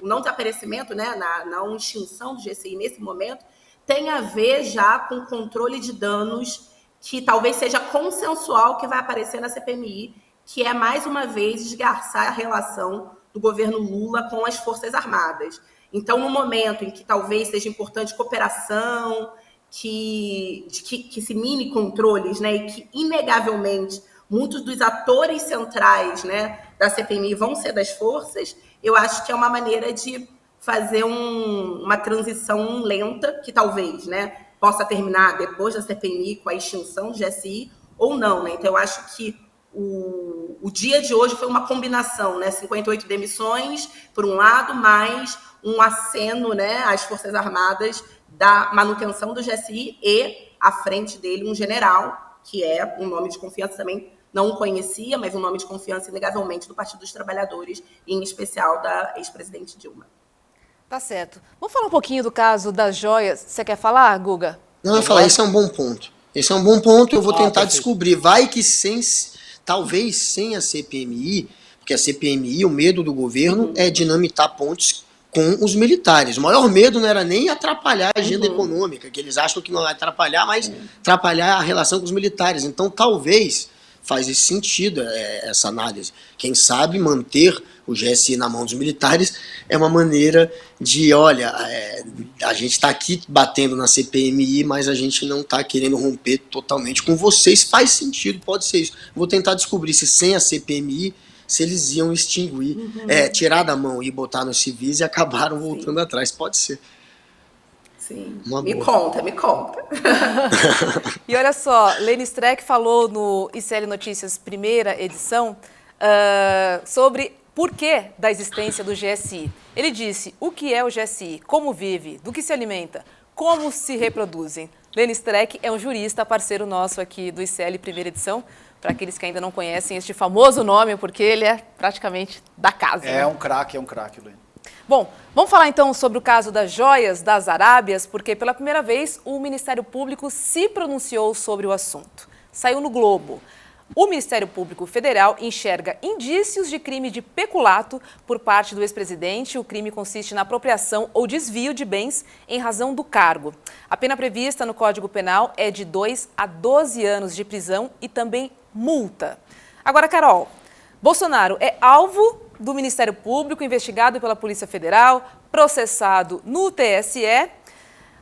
o não desaparecimento, né, na não extinção do GSI nesse momento, tem a ver já com controle de danos que talvez seja consensual que vai aparecer na CPMI, que é, mais uma vez, esgarçar a relação do governo Lula com as Forças Armadas. Então, no momento em que talvez seja importante cooperação, que se mine controles, né, e que, inegavelmente, muitos dos atores centrais, né, da CPMI vão ser das forças, eu acho que é uma maneira de fazer uma transição lenta, que talvez, né, possa terminar depois da CPMI com a extinção do GSI ou não. Né? Então, eu acho que o dia de hoje foi uma combinação, né, 58 demissões, por um lado, mais um aceno, né, às Forças Armadas da manutenção do GSI e, à frente dele, um general, que é um nome de confiança também, não o conhecia, mas um nome de confiança, inegavelmente, do Partido dos Trabalhadores, em especial da ex-presidente Dilma. Tá certo. Vamos falar um pouquinho do caso das joias. Você quer falar, Guga? Não, eu ia falar, esse é um bom ponto. Esse é um bom ponto, eu vou tentar descobrir. Vai que talvez sem a CPMI, porque a CPMI, o medo do governo é dinamitar pontes com os militares. O maior medo não era nem atrapalhar a agenda econômica, que eles acham que não vai atrapalhar, mas atrapalhar a relação com os militares. Então, talvez faz esse sentido, essa análise. Quem sabe manter o GSI na mão dos militares é uma maneira de, olha, a gente está aqui batendo na CPMI, mas a gente não está querendo romper totalmente com vocês. Faz sentido, pode ser isso. Vou tentar descobrir se sem a CPMI, se eles iam extinguir, tirar da mão e botar nos civis e acabaram voltando atrás. Pode ser. Sim. Me conta. E olha só, Lene Streck falou no ICL Notícias, primeira edição, sobre porquê da existência do GSI. Ele disse o que é o GSI, como vive, do que se alimenta, como se reproduzem. Lene Streck é um jurista, parceiro nosso aqui do ICL primeira edição, para aqueles que ainda não conhecem este famoso nome, porque ele é praticamente da casa. É um craque, Lene. Bom, vamos falar então sobre o caso das joias das Arábias, porque pela primeira vez o Ministério Público se pronunciou sobre o assunto. Saiu no Globo. O Ministério Público Federal enxerga indícios de crime de peculato por parte do ex-presidente. O crime consiste na apropriação ou desvio de bens em razão do cargo. A pena prevista no Código Penal é de 2 a 12 anos de prisão e também multa. Agora, Carol, Bolsonaro é alvo do Ministério Público, investigado pela Polícia Federal, processado no TSE.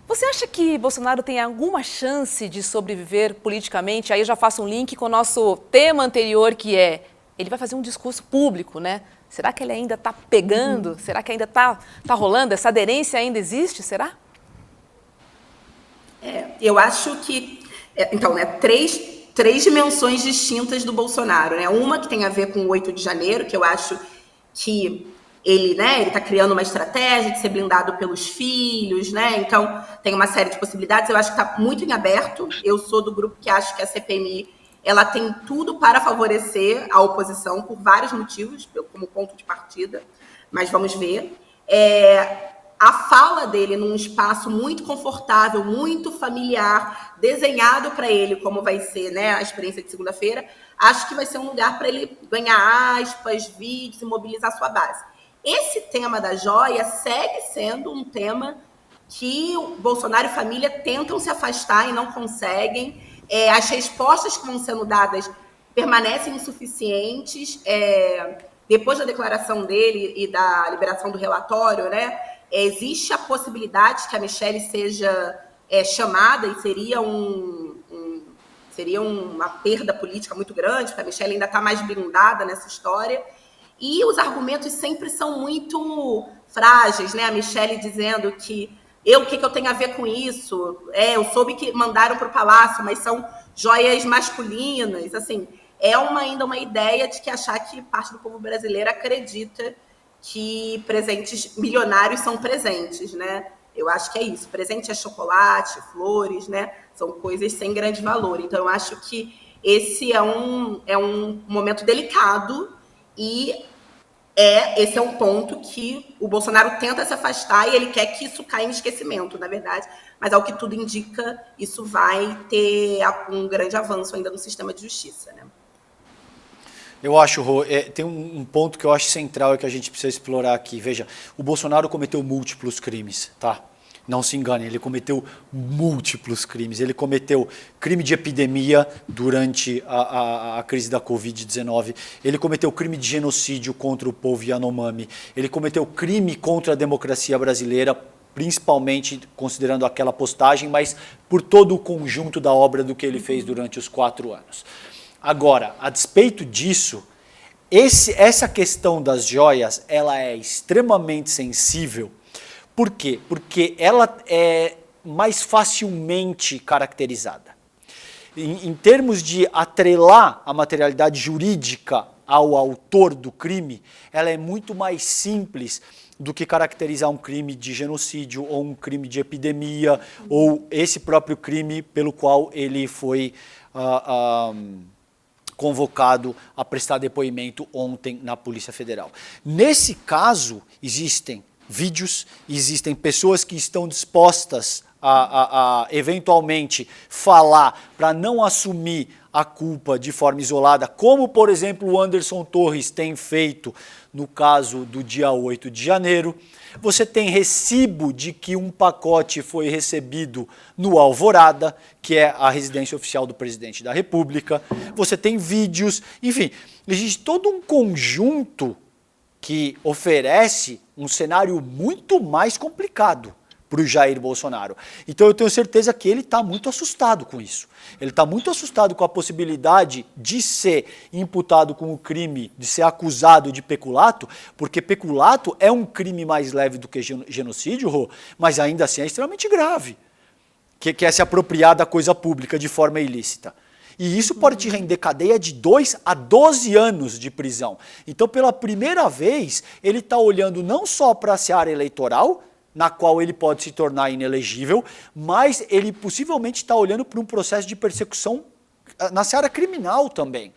Você acha que Bolsonaro tem alguma chance de sobreviver politicamente? Aí eu já faço um link com o nosso tema anterior, que é, ele vai fazer um discurso público, né? Será que ele ainda está pegando? Será que ainda está rolando? Essa aderência ainda existe, será? Eu acho que, então, né, três dimensões distintas do Bolsonaro, né? Uma que tem a ver com o 8 de janeiro, que eu acho que ele está criando uma estratégia de ser blindado pelos filhos, né? Então, tem uma série de possibilidades. Eu acho que está muito em aberto. Eu sou do grupo que acha que a CPMI ela tem tudo para favorecer a oposição, por vários motivos, como ponto de partida, mas vamos ver. A fala dele num espaço muito confortável, muito familiar, desenhado para ele como vai ser, né, a experiência de segunda-feira, acho que vai ser um lugar para ele ganhar aspas, vídeos e mobilizar sua base. Esse tema da joia segue sendo um tema que o Bolsonaro e família tentam se afastar e não conseguem. As respostas que vão sendo dadas permanecem insuficientes. Depois da declaração dele e da liberação do relatório, né, existe a possibilidade que a Michelle seja chamada e seria uma perda política muito grande, porque a Michelle ainda está mais blindada nessa história. E os argumentos sempre são muito frágeis, né? A Michelle dizendo que o que eu tenho a ver com isso? Eu soube que mandaram para o palácio, mas são joias masculinas. Assim, ainda uma ideia de que achar que parte do povo brasileiro acredita que presentes milionários são presentes, né? Eu acho que é isso. Presente é chocolate, flores, né? São coisas sem grande valor. Então, eu acho que esse é um momento delicado e esse é um ponto que o Bolsonaro tenta se afastar e ele quer que isso caia em esquecimento, na verdade. Mas, ao que tudo indica, isso vai ter um grande avanço ainda no sistema de justiça, né? Eu acho, Rô, tem um ponto que eu acho central e que a gente precisa explorar aqui. Veja, o Bolsonaro cometeu múltiplos crimes, tá? Não se engane, ele cometeu múltiplos crimes. Ele cometeu crime de epidemia durante a crise da Covid-19. Ele cometeu crime de genocídio contra o povo Yanomami. Ele cometeu crime contra a democracia brasileira, principalmente considerando aquela postagem, mas por todo o conjunto da obra do que ele fez durante os 4 anos. Agora, a despeito disso, essa questão das joias, ela é extremamente sensível. Por quê? Porque ela é mais facilmente caracterizada. Em termos de atrelar a materialidade jurídica ao autor do crime, ela é muito mais simples do que caracterizar um crime de genocídio ou um crime de epidemia ou esse próprio crime pelo qual ele foi convocado a prestar depoimento ontem na Polícia Federal. Nesse caso, existem vídeos, existem pessoas que estão dispostas a eventualmente falar para não assumir a culpa de forma isolada, como, por exemplo, o Anderson Torres tem feito no caso do dia 8 de janeiro. Você tem recibo de que um pacote foi recebido no Alvorada, que é a residência oficial do presidente da República. Você tem vídeos, enfim, existe todo um conjunto que oferece um cenário muito mais complicado para o Jair Bolsonaro. Então eu tenho certeza que ele está muito assustado com isso. Ele está muito assustado com a possibilidade de ser imputado com o crime, de ser acusado de peculato, porque peculato é um crime mais leve do que genocídio, Rô, mas ainda assim é extremamente grave, que é se apropriar da coisa pública de forma ilícita. E isso pode te render cadeia de 2 a 12 anos de prisão. Então, pela primeira vez, ele está olhando não só para a seara eleitoral, na qual ele pode se tornar inelegível, mas ele possivelmente está olhando para um processo de persecução na seara criminal também.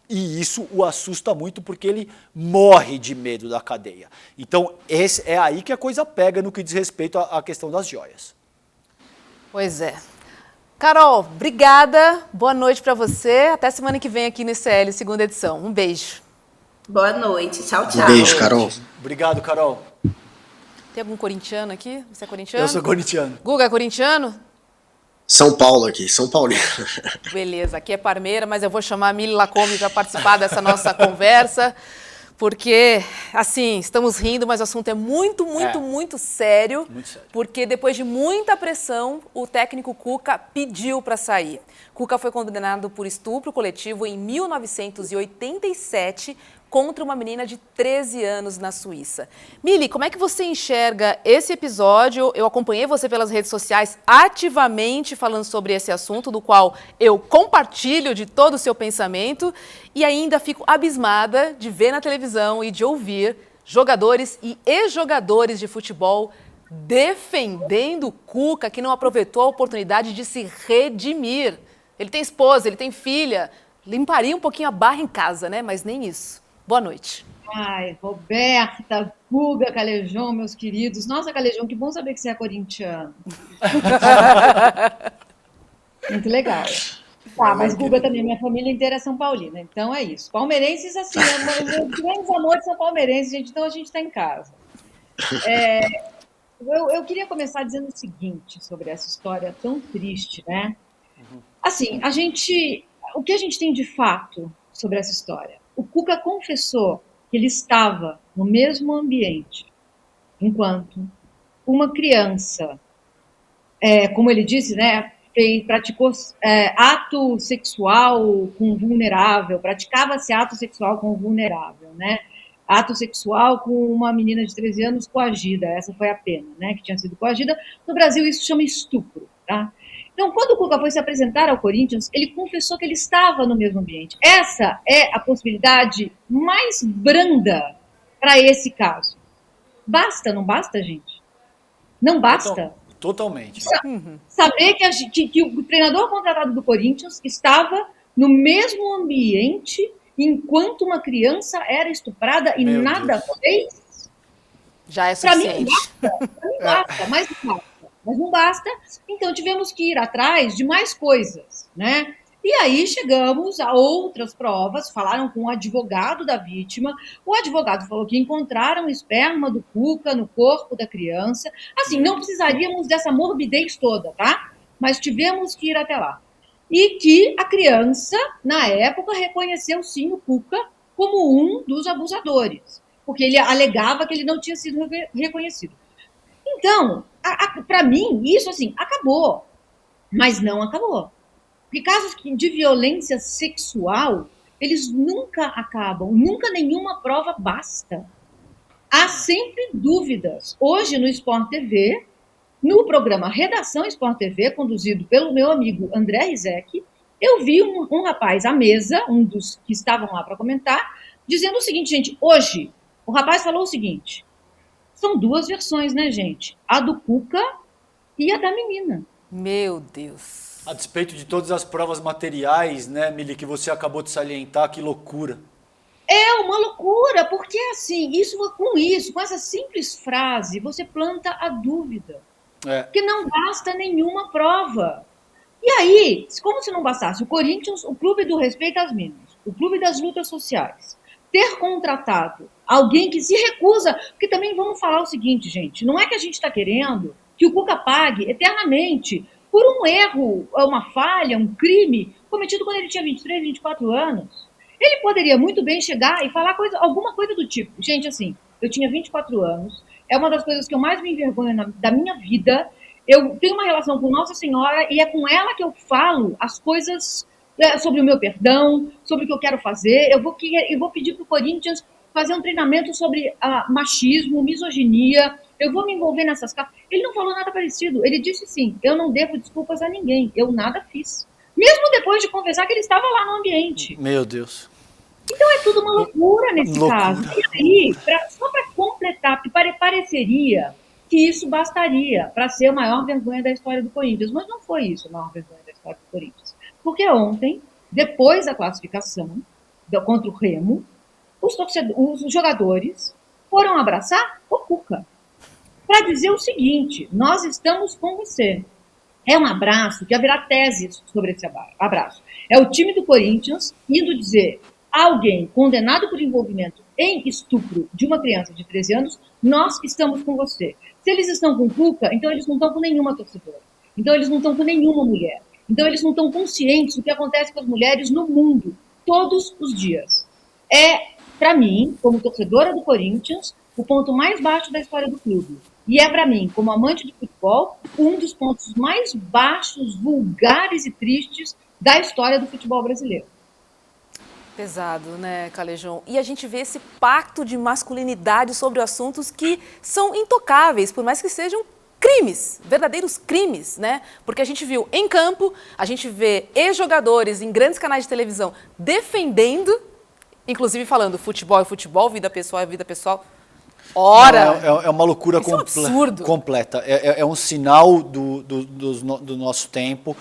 E isso o assusta muito porque ele morre de medo da cadeia. Então, é aí que a coisa pega no que diz respeito à questão das joias. Pois é. Carol, obrigada. Boa noite para você. Até semana que vem aqui no ICL, segunda edição. Um beijo. Boa noite. Tchau, tchau. Um beijo, Carol. Obrigado, Carol. Tem algum corintiano aqui? Você é corintiano? Eu sou corintiano. Guga, é corintiano? São Paulo aqui, São Paulino. Beleza, aqui é Parmeira, mas eu vou chamar a Mili Lacombe para participar dessa nossa conversa, porque, assim, estamos rindo, mas o assunto é muito sério. Muito sério. Porque depois de muita pressão, o técnico Cuca pediu para sair. Cuca foi condenado por estupro coletivo em 1987 contra uma menina de 13 anos na Suíça. Mili, como é que você enxerga esse episódio? Eu acompanhei você pelas redes sociais ativamente falando sobre esse assunto, do qual eu compartilho de todo o seu pensamento e ainda fico abismada de ver na televisão e de ouvir jogadores e ex-jogadores de futebol defendendo o Cuca, que não aproveitou a oportunidade de se redimir. Ele tem esposa, ele tem filha, limparia um pouquinho a barra em casa, né? Mas nem isso. Boa noite. Ai, Roberta, Guga, Calejão, meus queridos. Nossa, Calejão, que bom saber que você é corintiano. Muito legal. Tá, mas Guga também, minha família inteira é São Paulina, então é isso. Palmeirenses, assim, os grandes amores são palmeirenses, gente, então a gente está em casa. Eu queria começar dizendo o seguinte sobre essa história tão triste, né? Assim, o que a gente tem de fato sobre essa história? O Cuca confessou que ele estava no mesmo ambiente enquanto uma criança, como ele disse, né, praticou ato sexual com vulnerável, praticava-se ato sexual com vulnerável, né? Ato sexual com uma menina de 13 anos coagida, essa foi a pena, né, que tinha sido coagida. No Brasil isso chama estupro, tá? Então, quando o Cuca foi se apresentar ao Corinthians, ele confessou que ele estava no mesmo ambiente. Essa é a possibilidade mais branda para esse caso. Basta, não basta, gente? Não basta? Totalmente. Saber que o treinador contratado do Corinthians estava no mesmo ambiente enquanto uma criança era estuprada e nada fez? Já é suficiente. Para mim basta, mas não basta. Então tivemos que ir atrás de mais coisas, né? E aí chegamos a outras provas, falaram com o advogado da vítima, o advogado falou que encontraram esperma do Cuca no corpo da criança. Assim, não precisaríamos dessa morbidez toda, tá? Mas tivemos que ir até lá. E que a criança, na época, reconheceu sim o Cuca como um dos abusadores, porque ele alegava que ele não tinha sido reconhecido. Então, para mim, isso assim, acabou, mas não acabou. Porque casos de violência sexual, eles nunca acabam, nunca nenhuma prova basta. Há sempre dúvidas. Hoje, no Sport TV, no programa Redação Sport TV, conduzido pelo meu amigo André Rizek, eu vi um rapaz à mesa, um dos que estavam lá para comentar, dizendo o seguinte, gente, hoje, o rapaz falou o seguinte, são duas versões, né, gente? A do Cuca e a da menina. Meu Deus. A despeito de todas as provas materiais, né, Mili, que você acabou de salientar, que loucura. É uma loucura, porque assim, com essa simples frase, você planta a dúvida. Que não basta nenhuma prova. E aí, como se não bastasse, o Corinthians, o clube do respeito às minas, o clube das lutas sociais, ter contratado alguém que se recusa, porque também vamos falar o seguinte, gente, não é que a gente está querendo que o Cuca pague eternamente por um erro, uma falha, um crime cometido quando ele tinha 23, 24 anos. Ele poderia muito bem chegar e falar alguma coisa do tipo, gente, assim, eu tinha 24 anos, é uma das coisas que eu mais me envergonho da minha vida, eu tenho uma relação com Nossa Senhora e é com ela que eu falo as coisas sobre o meu perdão, sobre o que eu quero fazer, eu vou pedir para o Corinthians fazer um treinamento sobre machismo, misoginia, eu vou me envolver nessas causas. Ele não falou nada parecido, ele disse sim, eu não devo desculpas a ninguém, eu nada fiz. Mesmo depois de confessar que ele estava lá no ambiente. Meu Deus. Então é tudo uma loucura nesse caso. E aí, só para completar, porque pareceria que isso bastaria para ser a maior vergonha da história do Corinthians, mas não foi isso a maior vergonha da história do Corinthians. Porque ontem, depois da classificação contra o Remo, os jogadores foram abraçar o Cuca para dizer o seguinte, nós estamos com você. É um abraço que haverá teses sobre esse abraço. É o time do Corinthians indo dizer a alguém condenado por envolvimento em estupro de uma criança de 13 anos, nós estamos com você. Se eles estão com o Cuca, então eles não estão com nenhuma torcedora. Então eles não estão com nenhuma mulher. Então eles não estão conscientes do que acontece com as mulheres no mundo, todos os dias. É, para mim, como torcedora do Corinthians, o ponto mais baixo da história do clube. E é, para mim, como amante de futebol, um dos pontos mais baixos, vulgares e tristes da história do futebol brasileiro. Pesado, né, Calejão? E a gente vê esse pacto de masculinidade sobre assuntos que são intocáveis, por mais que sejam crimes, verdadeiros crimes, né? Porque a gente viu em campo, a gente vê ex-jogadores em grandes canais de televisão defendendo, inclusive falando futebol é futebol, vida pessoal é vida pessoal. Ora! É uma loucura completa. É um sinal do nosso tempo.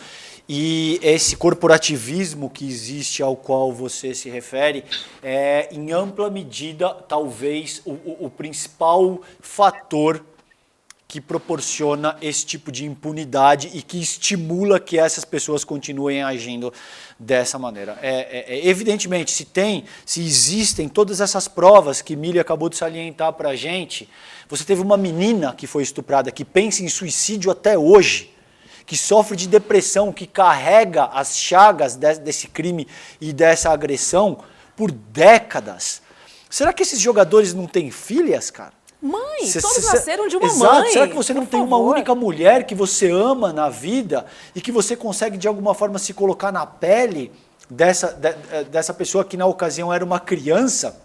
E esse corporativismo que existe ao qual você se refere é, em ampla medida, talvez, o principal fator que proporciona esse tipo de impunidade e que estimula que essas pessoas continuem agindo dessa maneira. Evidentemente, se existem todas essas provas que Mili acabou de salientar para a gente, você teve uma menina que foi estuprada, que pensa em suicídio até hoje, que sofre de depressão, que carrega as chagas desse crime e dessa agressão por décadas. Será que esses jogadores não têm filhas, cara? Mãe, todos nasceram de uma exato. mãe. Será que você não tem uma única mulher que você ama na vida e que você consegue de alguma forma se colocar na pele dessa pessoa que na ocasião era uma criança?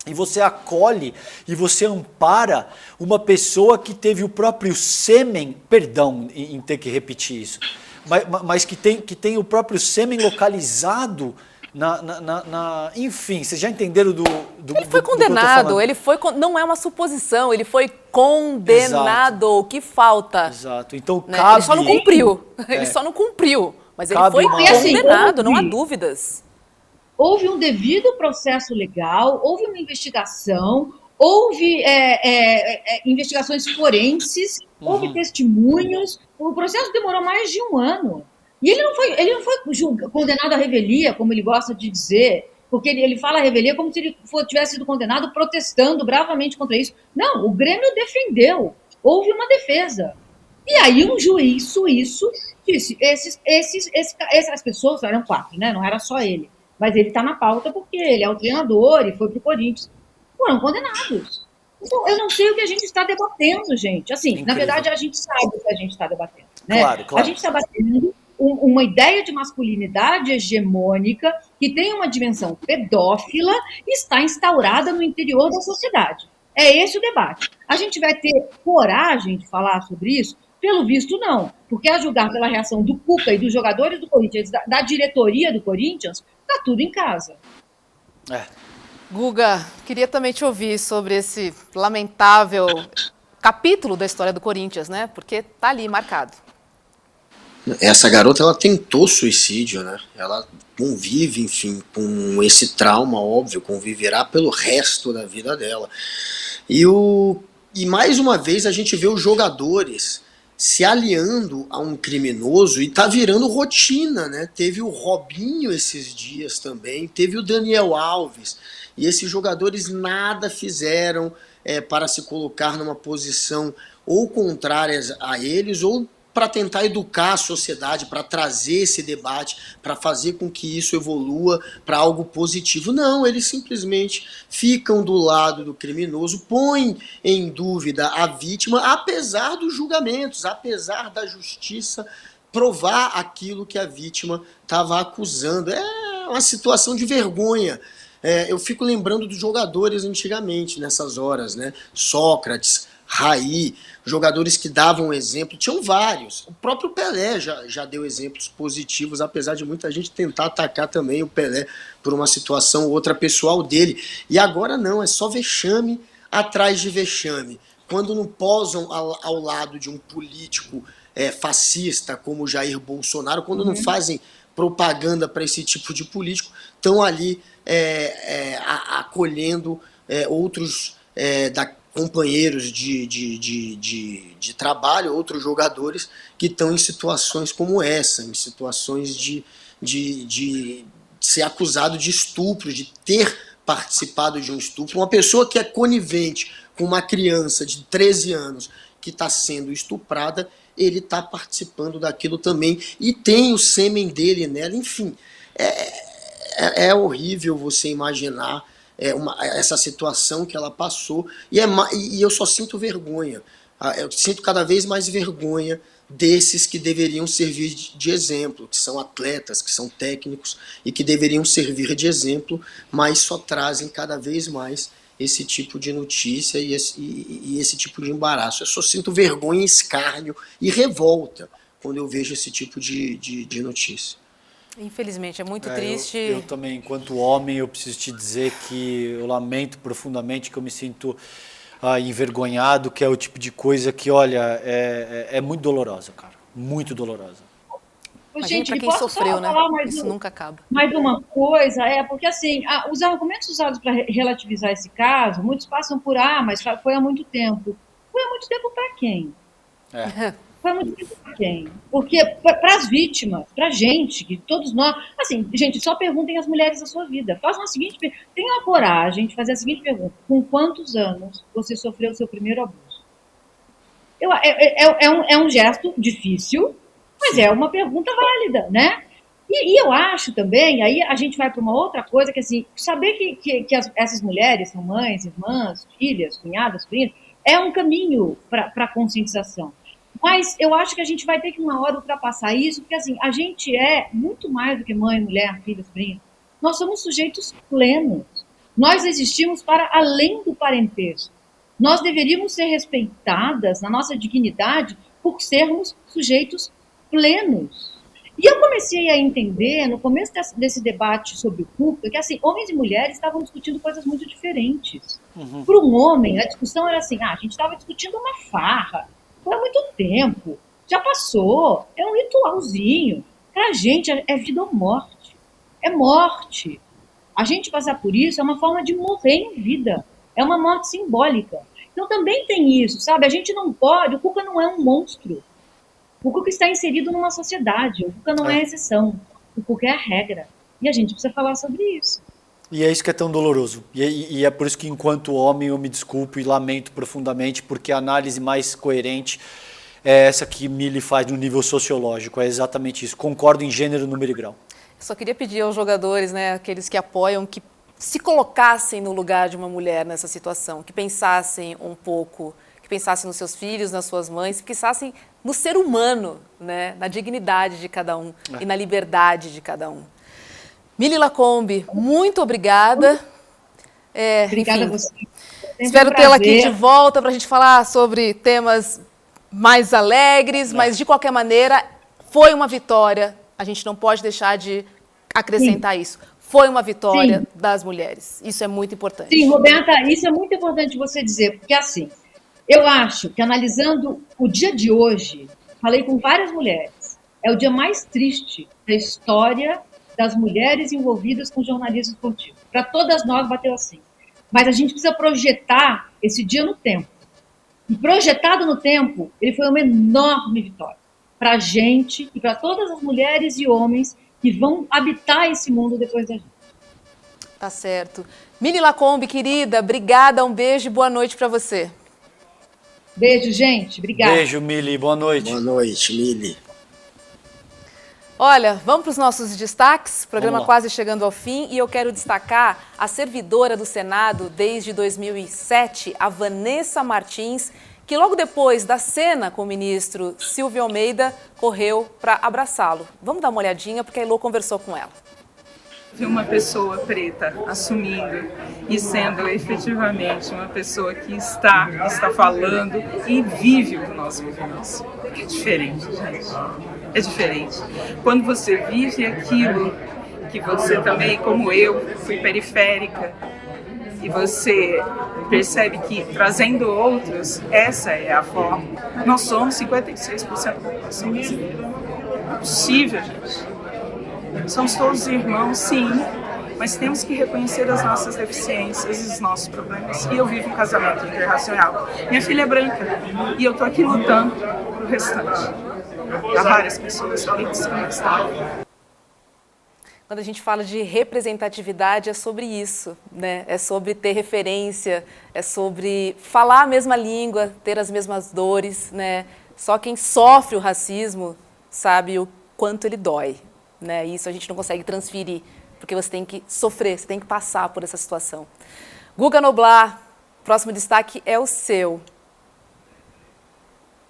E você acolhe e você ampara uma pessoa que teve o próprio sêmen, perdão em ter que repetir isso, mas que tem o próprio sêmen localizado enfim, vocês já entenderam ele foi condenado, não é uma suposição, ele foi condenado, exato. O que falta? Exato, então né? cabe... Ele só não cumpriu, ele só não cumpriu, mas ele foi condenado, não há dúvidas. Houve um devido processo legal, houve uma investigação, houve investigações forenses, houve testemunhos, o processo demorou mais de um ano. E ele não foi condenado à revelia, como ele gosta de dizer, porque ele fala revelia como se ele tivesse sido condenado protestando bravamente contra isso. Não, o Grêmio defendeu, houve uma defesa. E aí um juiz suíço disse, essas pessoas, eram 4, né? Não era só ele, mas ele está na pauta porque ele é o treinador e foi para o Corinthians, foram condenados. Então, eu não sei o que a gente está debatendo, gente. Assim, incrível. Na verdade, a gente sabe o que a gente está debatendo. Né? Claro. A gente está debatendo uma ideia de masculinidade hegemônica que tem uma dimensão pedófila e está instaurada no interior da sociedade. É esse o debate. A gente vai ter coragem de falar sobre isso? Pelo visto, não. Porque a julgar pela reação do Cuca e dos jogadores do Corinthians, da diretoria do Corinthians, está tudo em casa. Guga, queria também te ouvir sobre esse lamentável capítulo da história do Corinthians, né? Porque tá ali marcado. Essa garota, ela tentou suicídio, né? Ela convive, enfim, com esse trauma, óbvio, conviverá pelo resto da vida dela. E mais uma vez a gente vê os jogadores se aliando a um criminoso e tá virando rotina, né? Teve o Robinho esses dias também, teve o Daniel Alves, e esses jogadores nada fizeram para se colocar numa posição ou contrária a eles, ou para tentar educar a sociedade, para trazer esse debate, para fazer com que isso evolua para algo positivo. Não, eles simplesmente ficam do lado do criminoso, põem em dúvida a vítima, apesar dos julgamentos, apesar da justiça provar aquilo que a vítima estava acusando. É uma situação de vergonha. Eu fico lembrando dos jogadores antigamente, nessas horas, né? Sócrates, Raí, jogadores que davam exemplo, tinham vários. O próprio Pelé já deu exemplos positivos, apesar de muita gente tentar atacar também o Pelé por uma situação ou outra pessoal dele. E agora não, é só vexame atrás de vexame. Quando não posam ao lado de um político fascista como Jair Bolsonaro, quando não fazem propaganda para esse tipo de político, estão ali acolhendo outros companheiros de trabalho, outros jogadores que estão em situações como essa, em situações de ser acusado de estupro, de ter participado de um estupro. Uma pessoa que é conivente com uma criança de 13 anos que está sendo estuprada, ele está participando daquilo também e tem o sêmen dele nela. Enfim, é horrível você imaginar essa situação que ela passou, e eu só sinto vergonha. Eu sinto cada vez mais vergonha desses que deveriam servir de exemplo, que são atletas, que são técnicos e que deveriam servir de exemplo, mas só trazem cada vez mais esse tipo de notícia e esse tipo de embaraço. Eu só sinto vergonha, escárnio e revolta quando eu vejo esse tipo de notícia. Infelizmente, é muito triste. Eu também, enquanto homem, eu preciso te dizer que eu lamento profundamente, que eu me sinto envergonhado, que é o tipo de coisa que, olha, é muito dolorosa, cara. Muito dolorosa. Gente, para quem sofreu, né? Isso nunca acaba. Mais uma coisa, porque assim, os argumentos usados para relativizar esse caso, muitos passam por, mas foi há muito tempo. Foi há muito tempo para quem? Foi há muito tempo para quem? Porque para as vítimas, para a gente, que todos nós... Assim, gente, só perguntem às mulheres da sua vida. Façam a seguinte... Tenham a coragem de fazer a seguinte pergunta. Com quantos anos você sofreu o seu primeiro abuso? É um gesto difícil, mas é uma pergunta válida, né? E eu acho também, aí a gente vai para uma outra coisa, que assim, saber que essas mulheres são mães, irmãs, filhas, cunhadas, sobrinhas, é um caminho para a conscientização. Mas eu acho que a gente vai ter que uma hora ultrapassar isso, porque assim, a gente é muito mais do que mãe, mulher, filha, sobrinha. Nós somos sujeitos plenos. Nós existimos para além do parentesco. Nós deveríamos ser respeitadas na nossa dignidade por sermos sujeitos plenos. E eu comecei a entender, no começo desse debate sobre o Cuca, que assim, homens e mulheres estavam discutindo coisas muito diferentes. Para um homem, a discussão era assim, a gente estava discutindo uma farra, foi há muito tempo, já passou, é um ritualzinho. Para a gente é vida ou morte, é morte. A gente passar por isso é uma forma de morrer em vida, é uma morte simbólica. Então também tem isso, sabe? A gente não pode, o Cuca não é um monstro. O Cuca está inserido numa sociedade, o Cuca não é exceção, o Cuca é a regra. E a gente precisa falar sobre isso. E é isso que é tão doloroso. E é por isso que, enquanto homem, eu me desculpo e lamento profundamente, porque a análise mais coerente é essa que Mili faz no nível sociológico. É exatamente isso. Concordo em gênero, número e grau. Eu só queria pedir aos jogadores, né, aqueles que apoiam, que se colocassem no lugar de uma mulher nessa situação, que pensassem um pouco, que pensassem nos seus filhos, nas suas mães, que pensassem no ser humano, né, na dignidade de cada um e na liberdade de cada um. Mili Lacombe, muito obrigada. Obrigada a você. Espero tê-la aqui de volta para a gente falar sobre temas mais alegres, mas de qualquer maneira, foi uma vitória. A gente não pode deixar de acrescentar isso. Foi uma vitória das mulheres. Isso é muito importante. Sim, Roberta, isso é muito importante você dizer, porque assim, eu acho que analisando o dia de hoje, falei com várias mulheres, é o dia mais triste da história das mulheres envolvidas com jornalismo esportivo. Para todas nós bateu assim. Mas a gente precisa projetar esse dia no tempo. E projetado no tempo, ele foi uma enorme vitória para a gente e para todas as mulheres e homens que vão habitar esse mundo depois da gente. Tá certo. Mili Lacombe, querida, obrigada, um beijo e boa noite para você. Beijo, gente. Obrigada. Beijo, Mili. Boa noite. Boa noite, Mili. Olha, vamos para os nossos destaques, programa quase chegando ao fim, e eu quero destacar a servidora do Senado desde 2007, a Vanessa Martins, que logo depois da cena com o ministro Silvio Almeida, correu para abraçá-lo. Vamos dar uma olhadinha, porque a Elô conversou com ela. De uma pessoa preta assumindo e sendo efetivamente uma pessoa que está falando e vive o que nós vivemos. É diferente, gente. É diferente. Quando você vive aquilo que você também, como eu, fui periférica, e você percebe que trazendo outros, essa é a forma. Nós somos 56% da população brasileira. Não é possível, gente. Somos todos irmãos, sim, mas temos que reconhecer as nossas deficiências e os nossos problemas. E eu vivo um casamento interracial. Minha filha é branca e eu estou aqui lutando pro restante. Há várias pessoas pretas que não estão. Quando a gente fala de representatividade, é sobre isso, né? É sobre ter referência, é sobre falar a mesma língua, ter as mesmas dores, né? Só quem sofre o racismo sabe o quanto ele dói, né? Isso a gente não consegue transferir, porque você tem que sofrer, você tem que passar por essa situação. Guga Noblar, próximo destaque é o seu.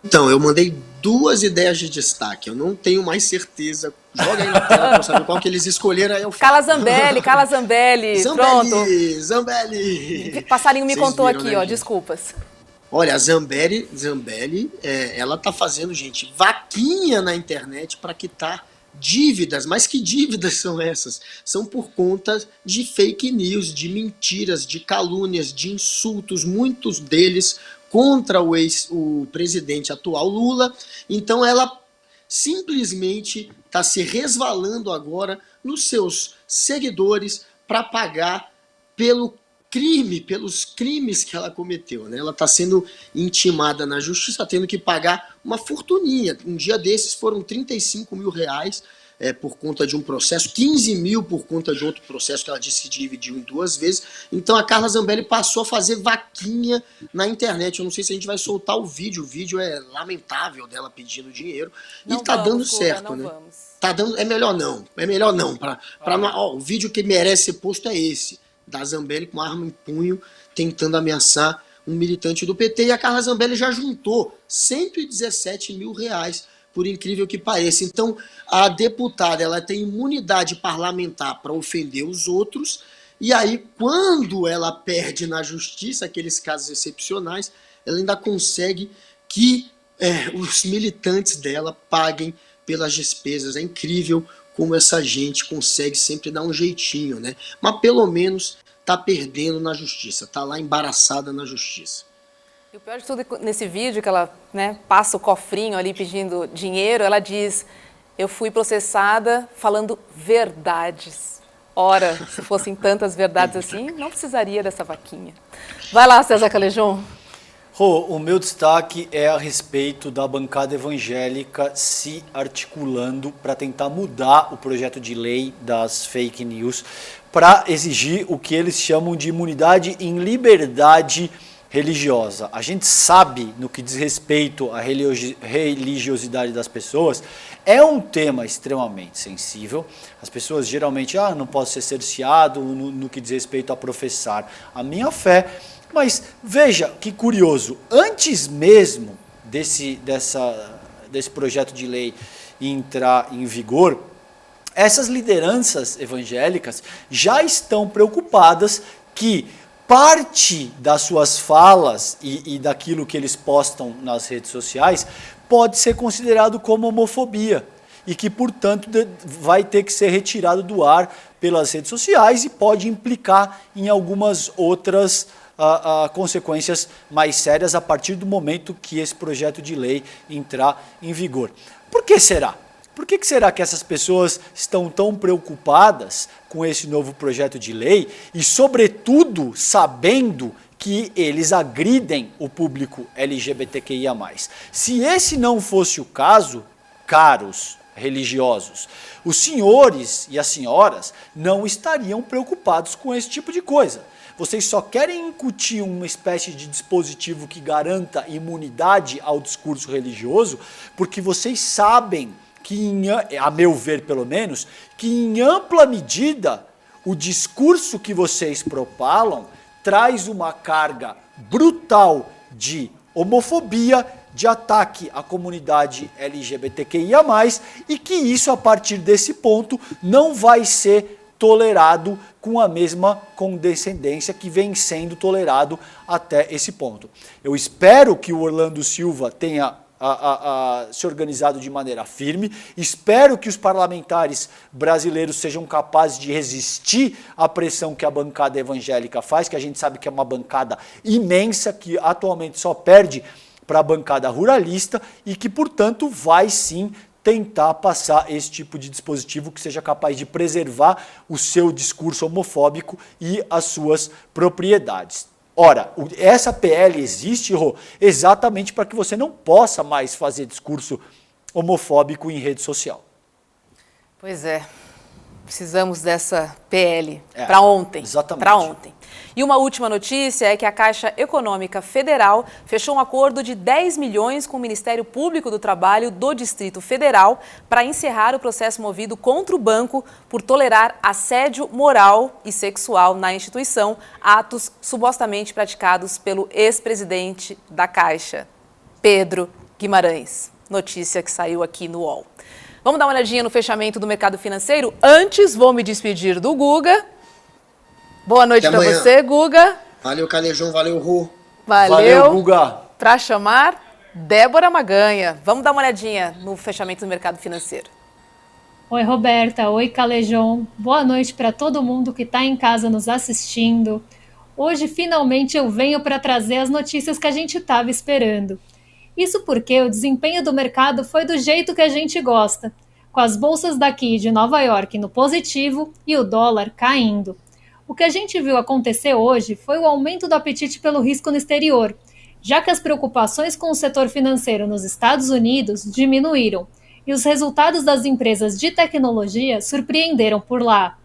Então, eu mandei 2 ideias de destaque, eu não tenho mais certeza. Joga aí na tela pra eu saber qual que eles escolheram, aí eu falo. Cala Zambelli, pronto. Zambelli. Passarinho me contou viram, aqui, né, ó, gente? Desculpas. Olha, a Zambelli, ela tá fazendo, gente, vaquinha na internet para quitar dívidas. Mas que dívidas são essas? São por conta de fake news, de mentiras, de calúnias, de insultos, muitos deles contra o presidente atual Lula. Então ela simplesmente está se resvalando agora nos seus seguidores para pagar pelos crimes que ela cometeu, né? Ela está sendo intimada na justiça, tendo que pagar uma fortuninha. Um dia desses foram 35 mil reais por conta de um processo, 15 mil por conta de outro processo que ela disse que dividiu em 2 vezes. Então a Carla Zambelli passou a fazer vaquinha na internet. Eu não sei se a gente vai soltar o vídeo é lamentável dela pedindo dinheiro. Não e tá vamos, dando certo, não né? Vamos. Tá dando, é melhor não. O vídeo que merece ser posto é esse, da Zambelli com arma em punho, tentando ameaçar um militante do PT. E a Carla Zambelli já juntou 117 mil reais, por incrível que pareça. Então, a deputada ela tem imunidade parlamentar para ofender os outros, e aí, quando ela perde na justiça, aqueles casos excepcionais, ela ainda consegue que os militantes dela paguem pelas despesas. É incrível como essa gente consegue sempre dar um jeitinho, né? Mas pelo menos tá perdendo na justiça, tá lá embaraçada na justiça. E o pior de tudo, nesse vídeo que ela, né, passa o cofrinho ali pedindo dinheiro, ela diz: eu fui processada falando verdades. Ora, se fossem tantas verdades assim, não precisaria dessa vaquinha. Vai lá, César Calejon. Rô, o meu destaque é a respeito da bancada evangélica se articulando para tentar mudar o projeto de lei das fake news para exigir o que eles chamam de imunidade em liberdade religiosa. A gente sabe, no que diz respeito à religiosidade das pessoas, é um tema extremamente sensível. As pessoas geralmente, não posso ser cerceado no que diz respeito a professar a minha fé. Mas veja que curioso, antes mesmo desse projeto de lei entrar em vigor, essas lideranças evangélicas já estão preocupadas que parte das suas falas e daquilo que eles postam nas redes sociais pode ser considerado como homofobia e que, portanto, vai ter que ser retirado do ar pelas redes sociais e pode implicar em algumas outras consequências mais sérias a partir do momento que esse projeto de lei entrar em vigor. Por que será? Por que será que essas pessoas estão tão preocupadas com esse novo projeto de lei e, sobretudo, sabendo que eles agridem o público LGBTQIA+. Se esse não fosse o caso, caros religiosos, os senhores e as senhoras não estariam preocupados com esse tipo de coisa. Vocês só querem incutir uma espécie de dispositivo que garanta imunidade ao discurso religioso porque vocês sabem que, a meu ver pelo menos, que em ampla medida o discurso que vocês propalam traz uma carga brutal de homofobia, de ataque à comunidade LGBTQIA+, e que isso, a partir desse ponto, não vai ser tolerado com a mesma condescendência que vem sendo tolerado até esse ponto. Eu espero que o Orlando Silva tenha se organizado de maneira firme, espero que os parlamentares brasileiros sejam capazes de resistir à pressão que a bancada evangélica faz, que a gente sabe que é uma bancada imensa, que atualmente só perde para a bancada ruralista e que, portanto, vai sim tentar passar esse tipo de dispositivo que seja capaz de preservar o seu discurso homofóbico e as suas propriedades. Ora, essa PL existe, Rô, exatamente para que você não possa mais fazer discurso homofóbico em rede social. Pois é, precisamos dessa PL para ontem. Exatamente. Para ontem. E uma última notícia é que a Caixa Econômica Federal fechou um acordo de 10 milhões com o Ministério Público do Trabalho do Distrito Federal para encerrar o processo movido contra o banco por tolerar assédio moral e sexual na instituição, atos supostamente praticados pelo ex-presidente da Caixa, Pedro Guimarães. Notícia que saiu aqui no UOL. Vamos dar uma olhadinha no fechamento do mercado financeiro? Antes, vou me despedir do Guga. Boa noite para você, Guga. Valeu, Calejão. Valeu, Rô. Valeu, Guga. Para chamar Débora Maganha. Vamos dar uma olhadinha no fechamento do mercado financeiro. Oi, Roberta. Oi, Calejão. Boa noite para todo mundo que está em casa nos assistindo. Hoje, finalmente, eu venho para trazer as notícias que a gente estava esperando. Isso porque o desempenho do mercado foi do jeito que a gente gosta, com as bolsas daqui de Nova York no positivo e o dólar caindo. O que a gente viu acontecer hoje foi o aumento do apetite pelo risco no exterior, já que as preocupações com o setor financeiro nos Estados Unidos diminuíram e os resultados das empresas de tecnologia surpreenderam por lá.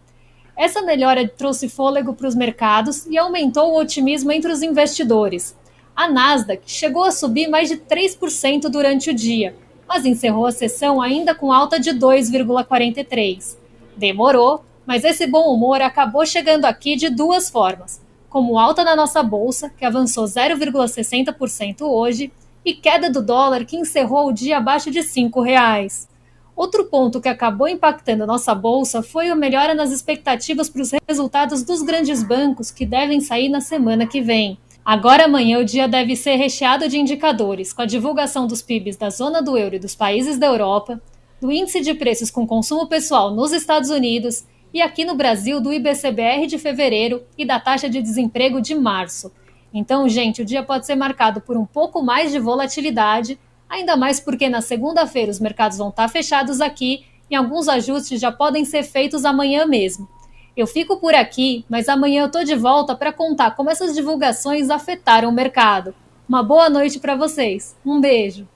Essa melhora trouxe fôlego para os mercados e aumentou o otimismo entre os investidores. A Nasdaq chegou a subir mais de 3% durante o dia, mas encerrou a sessão ainda com alta de 2,43%. Demorou, mas esse bom humor acabou chegando aqui de duas formas, como alta na nossa bolsa, que avançou 0,60% hoje, e queda do dólar, que encerrou o dia abaixo de R$ 5,00. Outro ponto que acabou impactando a nossa bolsa foi a melhora nas expectativas para os resultados dos grandes bancos, que devem sair na semana que vem. Agora amanhã o dia deve ser recheado de indicadores, com a divulgação dos PIBs da zona do euro e dos países da Europa, do índice de preços com consumo pessoal nos Estados Unidos e aqui no Brasil do IBCBR de fevereiro e da taxa de desemprego de março. Então, gente, o dia pode ser marcado por um pouco mais de volatilidade, ainda mais porque na segunda-feira os mercados vão estar fechados aqui e alguns ajustes já podem ser feitos amanhã mesmo. Eu fico por aqui, mas amanhã eu tô de volta para contar como essas divulgações afetaram o mercado. Uma boa noite para vocês. Um beijo.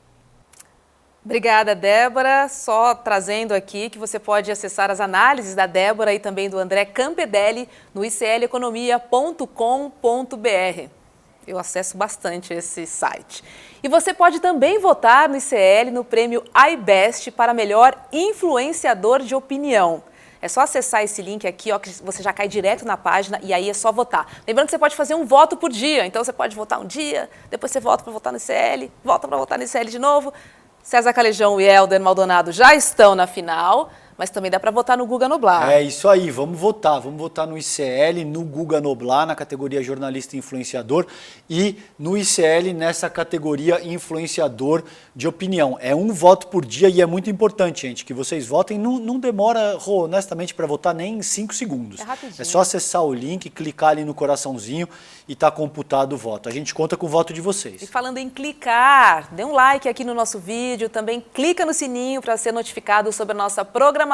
Obrigada, Débora. Só trazendo aqui que você pode acessar as análises da Débora e também do André Campedelli no icleconomia.com.br. Eu acesso bastante esse site. E você pode também votar no ICL no prêmio iBest para melhor influenciador de opinião. É só acessar esse link aqui, ó, que você já cai direto na página e aí é só votar. Lembrando que você pode fazer um voto por dia, então você pode votar um dia, depois você volta para votar no ICL, volta para votar no ICL de novo. César Calejão e Helder Maldonado já estão na final, mas também dá para votar no Guga Noblar. É isso aí, vamos votar no ICL, no Guga Noblar, na categoria jornalista e influenciador, e no ICL nessa categoria influenciador de opinião. É um voto por dia e é muito importante, gente, que vocês votem. Não demora, honestamente, para votar nem 5 segundos. É só acessar o link, clicar ali no coraçãozinho e tá computado o voto. A gente conta com o voto de vocês. E falando em clicar, dê um like aqui no nosso vídeo, também clica no sininho para ser notificado sobre a nossa programação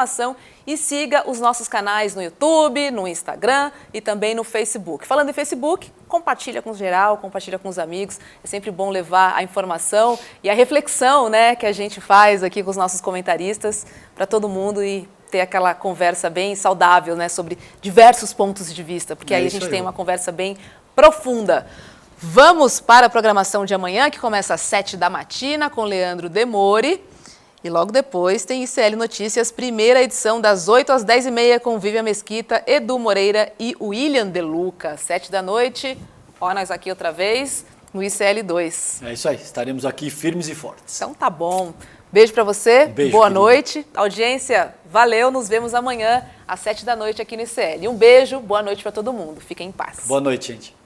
e siga os nossos canais no YouTube, no Instagram e também no Facebook. Falando em Facebook, compartilha com geral, compartilha com os amigos. É sempre bom levar a informação e a reflexão, né, que a gente faz aqui com os nossos comentaristas para todo mundo e ter aquela conversa bem saudável, né, sobre diversos pontos de vista, porque aí a gente tem uma conversa bem profunda. Vamos para a programação de amanhã, que começa às 7 da matina com Leandro Demore. E logo depois tem ICL Notícias, primeira edição, das 8 às 10h30, com Vivian Mesquita, Edu Moreira e William De Luca. 7 da noite, ó, nós aqui outra vez no ICL 2. É isso aí, estaremos aqui firmes e fortes. Então tá bom. Beijo pra você, Beijo, boa querido. noite. Audiência, valeu, nos vemos amanhã às 7 da noite aqui no ICL. Um beijo, boa noite pra todo mundo. Fiquem em paz. Boa noite, gente.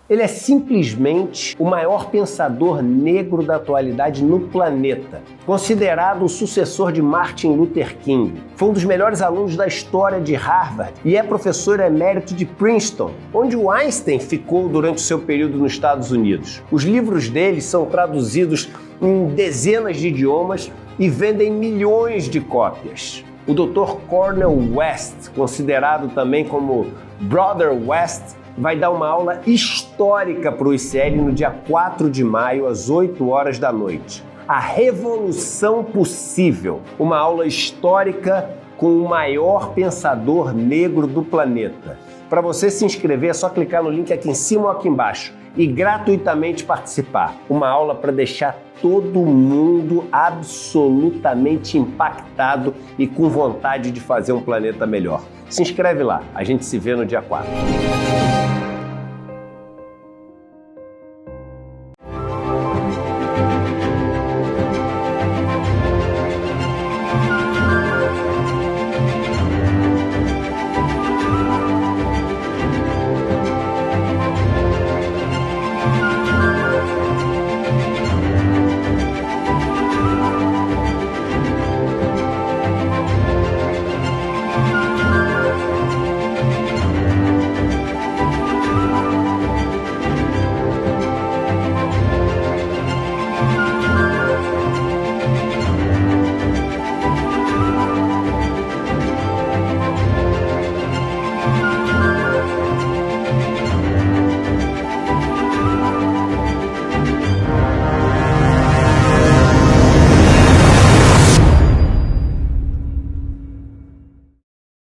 Ele é simplesmente o maior pensador negro da atualidade no planeta, considerado o sucessor de Martin Luther King. Foi um dos melhores alunos da história de Harvard e é professor emérito de Princeton, onde o Einstein ficou durante o seu período nos Estados Unidos. Os livros dele são traduzidos em dezenas de idiomas e vendem milhões de cópias. O Dr. Cornel West, considerado também como Brother West, vai dar uma aula histórica para o ICL no dia 4 de maio, às 8 horas da noite. A Revolução Possível, uma aula histórica com o maior pensador negro do planeta. Para você se inscrever, é só clicar no link aqui em cima ou aqui embaixo e gratuitamente participar. Uma aula para deixar todo mundo absolutamente impactado e com vontade de fazer um planeta melhor. Se inscreve lá, a gente se vê no dia 4.